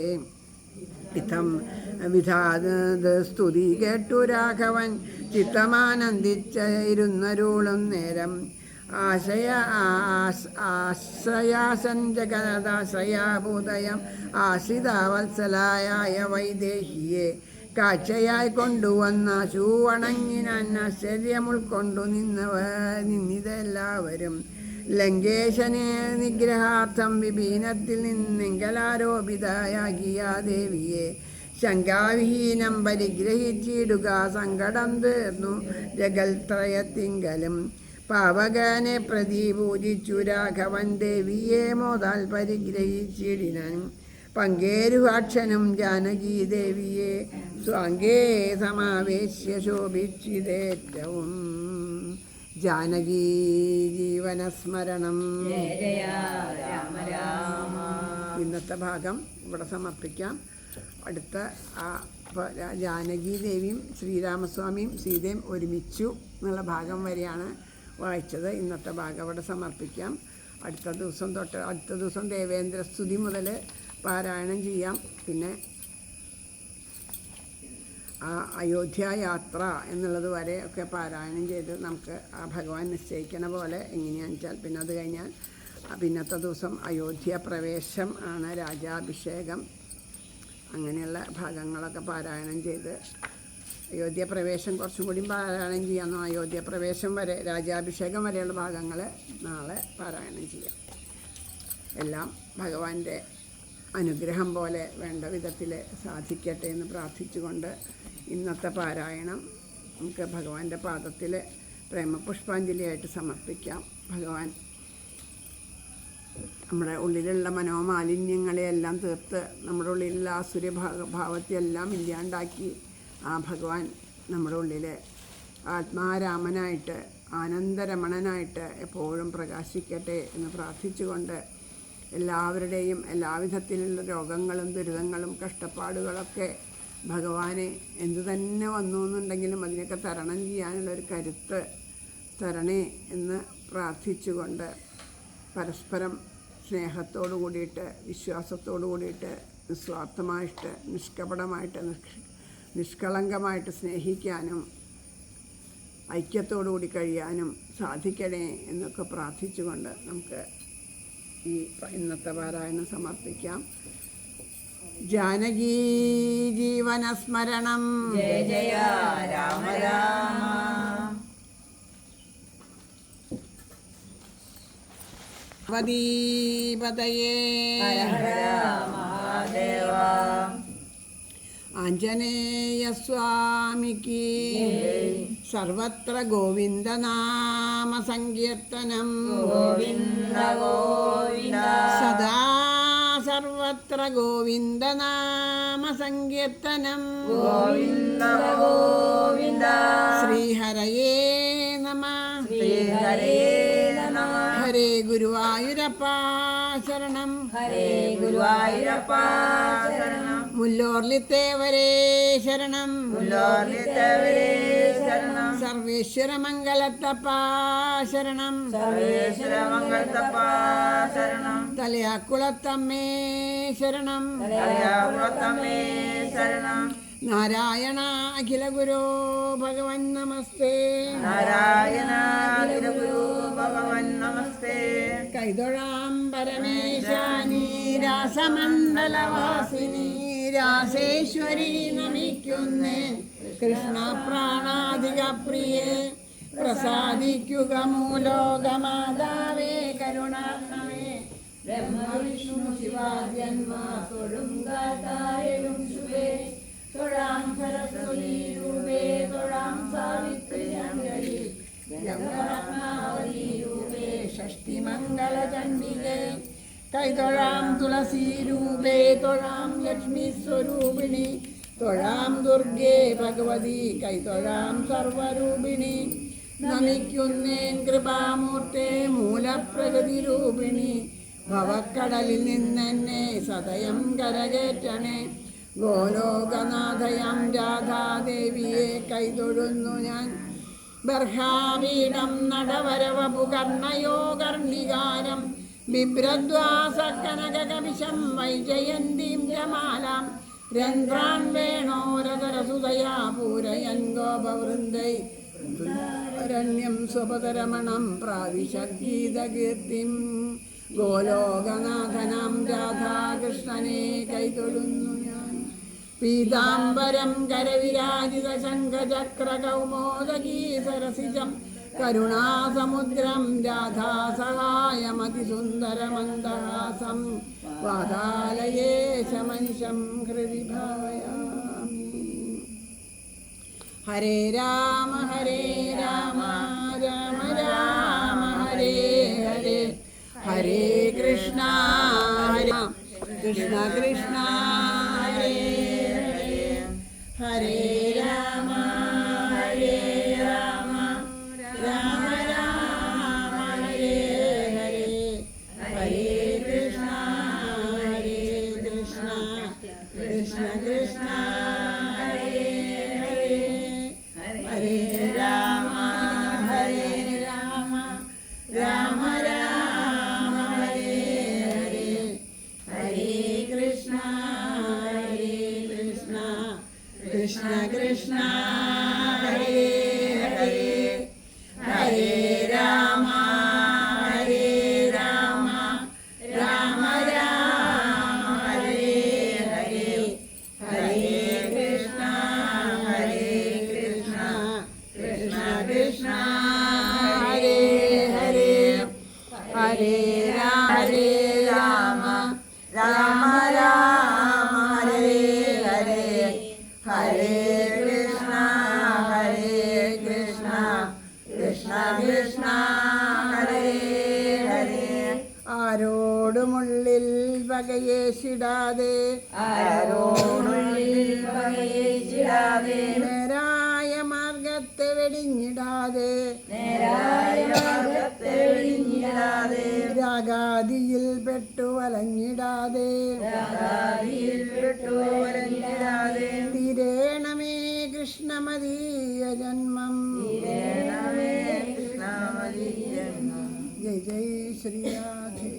ഇത്തം വിധാത് സ്തുതി കേട്ടു രാഘവൻ ചിത്തമാനന്ദിച്ചിരുന്നരുളും നേരം. ആശ്രയാസൻ ജഗദാശ്രയാഭൂതയം ആശ്രിതവത്സലായ വൈദേഹിയെ കാഴ്ചയായി കൊണ്ടുവന്ന ശൂവണങ്ങിനാൻ ആശ്ചര്യം ഉൾക്കൊണ്ടു നിന്നിതെല്ലാവരും. ലങ്കേശനെ നിഗ്രഹാർത്ഥം വിഭീനത്തിൽ നിന്നെങ്കലാരോപിതയാകിയ ദേവിയെ ശങ്കാവിഹീനം പരിഗ്രഹിച്ചിടുക സങ്കടം തീർന്നു ജഗൽത്രയത്തിങ്കലും. പാവകനെ പ്രതി പൂജിച്ചു രാഘവൻ ദേവിയെ മോദാൽ പരിഗ്രഹിച്ചിടിനാൻ. പങ്കേരുവാക്ഷനും ജാനകി ദേവിയെ സ്വാംഗേ സമാവേശ്യ ശോഭിച്ചിതേറ്റവും. ജാനകി ജീവനസ്മരണം. ഇന്നത്തെ ഭാഗം ഇവിടെ സമർപ്പിക്കാം. അടുത്ത ജാനകി ദേവിയും ശ്രീരാമസ്വാമിയും സീതയും ഒരുമിച്ചു എന്നുള്ള ഭാഗം വരെയാണ് വായിച്ചത്. ഇന്നത്തെ ഭാഗം അവിടെ സമർപ്പിക്കാം. അടുത്ത ദിവസം ദേവേന്ദ്രസ്തുതി മുതൽ പാരായണം ചെയ്യാം. പിന്നെ ആ അയോധ്യ യാത്ര എന്നുള്ളത് വരെ ഒക്കെ പാരായണം ചെയ്ത് നമുക്ക് ആ ഭഗവാൻ നിശ്ചയിക്കണ പോലെ എങ്ങനെയാണെന്ന് വെച്ചാൽ പിന്നെ അത് കഴിഞ്ഞാൽ പിന്നത്തെ ദിവസം അയോധ്യ പ്രവേശം ആണ്, രാജാഭിഷേകം, അങ്ങനെയുള്ള ഭാഗങ്ങളൊക്കെ പാരായണം ചെയ്ത് അയോധ്യ പ്രവേശം കുറച്ചും കൂടി പാരായണം ചെയ്യാമെന്നോ അയോധ്യ പ്രവേശം വരെ രാജാഭിഷേകം വരെയുള്ള ഭാഗങ്ങൾ നാളെ പാരായണം ചെയ്യാം. എല്ലാം ഭഗവാന്റെ അനുഗ്രഹം പോലെ വേണ്ട വിധത്തിൽ സാധിക്കട്ടെ എന്ന് പ്രാർത്ഥിച്ചുകൊണ്ട് ഇന്നത്തെ പാരായണം നമുക്ക് ഭഗവാന്റെ പാദത്തിൽ പ്രേമപുഷ്പാഞ്ജലിയായിട്ട് സമർപ്പിക്കാം. ഭഗവാൻ നമ്മുടെ ഉള്ളിലുള്ള മനോമാലിന്യങ്ങളെയെല്ലാം തീർത്ത് നമ്മുടെ ഉള്ളിലുള്ള ആസുരഭാവത്തെയെല്ലാം ഇല്ലാണ്ടാക്കി ആ ഭഗവാൻ നമ്മുടെ ഉള്ളിൽ ആത്മാരാമനായിട്ട് ആനന്ദരമണനായിട്ട് എപ്പോഴും പ്രകാശിക്കട്ടെ എന്ന് പ്രാർത്ഥിച്ചുകൊണ്ട് എല്ലാവരുടെയും എല്ലാവിധത്തിലുള്ള രോഗങ്ങളും ദുരിതങ്ങളും കഷ്ടപ്പാടുകളൊക്കെ ഭഗവാനെ എന്തു തന്നെ വന്നു എന്നുണ്ടെങ്കിലും അതിനൊക്കെ തരണം ചെയ്യാനുള്ളൊരു കരുത്ത് തരണേ എന്ന് പ്രാർത്ഥിച്ചുകൊണ്ട് പരസ്പരം സ്നേഹത്തോടു കൂടിയിട്ട് വിശ്വാസത്തോടു കൂടിയിട്ട് നിസ്വാർത്ഥമായിട്ട് നിഷ്കപടമായിട്ട് നിഷ്കളങ്കമായിട്ട് സ്നേഹിക്കാനും ഐക്യത്തോടു കൂടി കഴിയാനും സാധിക്കണേ എന്നൊക്കെ പ്രാർത്ഥിച്ചുകൊണ്ട് നമുക്ക് ഈ ഇന്നത്തെ പാരായണം സമർപ്പിക്കാം. ജാനകി ജീവനസ്മരണം. ജയ ജയ രാമ രാമ. പതയേ ഹര ഹര മഹാദേവ. ആഞ്ജനേയസ്വാമിക്ക് സർവത്ര ഗോവിന്ദനാമ സങ്കീർത്തനം. ഗോവിന്ദ ഗോവിന്ദ സദാ സർവത്ര ഗോവിന്ദനാമ സങ്കീർത്തനം. ഗോവിന്ദ ഗോവിന്ദ. ശ്രീഹരയേ നമഃ. ശ്രീഹരേ നമഃ. ഹരേ ഗുരുവായൂരപ്പ ശരണം. ഹരേ ഗുരുവായൂരപ്പ ശരണം. മുല്ലോർലിത്തേവരേ ശരണം. മുല്ലോർലിത്തേവരേ ശരണം. സർവേശ്വര മംഗളത്തപ്പ ശരണം. സർവേശ്വര മംഗളത്തപ്പ ശരണം. തലയാക്കുളത്തമ്മേ ശരണം. തലയാകുളത്തമ്മേ ശരണം. നാരായണ അഖില ഗുരോ ഭഗവൻ നമസ്തേ. നാരായണ അഖില ഗുരു ഭഗവൻ നമസ്തേ. കൈതൊഴാം പരമേശാനി രാസമണ്ഡലവാസിനി രാസേശ്വരി നമിക്കുന്നേൻ. കൃഷ്ണ പ്രാണാധിക പ്രിയേ പ്രസാദിക്കുക മൂലോകമാതാവേ കരുണാമേ. ബ്രഹ്മവിഷ്ണു ശിവാദ്യന്മാർ തൊഴുങ്കാത്തായും ശുഭേ. തൊഴാം സരസ്വതി രൂപേ തൊഴാം സാവിത്രി അഞ്ജലി. ഗംഗാവതി രൂപേ ഷഷ്ടിമംഗള ചണ്ഡികേ. കൈതൊഴാം തുളസി രൂപേ തൊഴാം ലക്ഷ്മി സ്വരൂപിണി. തൊഴാം ദുർഗേ ഭഗവതി കൈതൊഴാം സർവരൂപിണി. നമിക്കുന്നേൻ കൃപാമൂർത്തേ മൂലപ്രകൃതി രൂപിണി. ഭവക്കടലിൽ നിന്നെന്നെ സദയം കരകേറ്റണേ. ഗോലോകനാഥയാം രാധാദേവിയെ കൈതൊഴുന്നു ഞാൻ. ബർഹാവീണം നടവരവപുകർണയോ കർണികാരം ബിഭ്രദ്വാസകനകകവിശം വൈജയന്തീം ജമാലാം രന്ധ്രാൻ വേണോരതരസുതയാ പൂരയൻ ഗോപവൃന്ദൈ അരണ്യം സ്വപതരമണം പ്രാവിശദ്ഗീതകീർത്തിം ഗോലോകനാഥനാം രാധാകൃഷ്ണനെ കൈതൊഴുന്നു ഞാൻ. പീതാംബരം കരവിരാജിത ശംഖചക്രകൗമോദകീ സരസിജം കരുണാസമുദ്രം രാധാസഹായമതിസുന്ദരമന്ദഹാസം വാതാലയേശമനിശം ഹൃദി ഭാവയാമി. ഹരേ രാമ രാമ രാമ ഹരേ ഹരേ ഹരേ കൃഷ്ണ ഹരേ കൃഷ്ണ കൃഷ്ണ ഹരേ ഹരേ ഹരേ രാമ രാമ രാമ രാമ ഹരേ ഹരേ ഹരേ കൃഷ്ണ കൃഷ്ണ കൃഷ്ണ ഹരേ ഹരേ ഹരേ രാമ രാമ രാമ രാമ ഹരേ ഹരേ ഹരേ കൃഷ്ണ കൃഷ്ണ കൃഷ്ണ ഹരേ ഹരേ ഹരേ രാമ രാമ രാമ രാമ ഹരേ ഹരേ ഹരേ കൃഷ്ണ കൃഷ്ണ കൃഷ്ണ ഹരേ ഹരേ ഹരേ രാമ രാമ രാമ ഹരേ ഹരേ ഹരേ കൃഷ്ണ കൃഷ്ണ കൃഷ്ണ ഹരേ ഹരേ. ആരോടുമുള്ളിൽ വകയേശിടാതെ നേരായ മാർഗത്തെ വെടിഞ്ഞിടാതെ രാഗാദിയിൽ പെട്ടു വലഞ്ഞിടാതെ തീരേണമേ കൃഷ്ണമദീയ ജന്മം. ജയ ജയ ശ്രീരാധേ.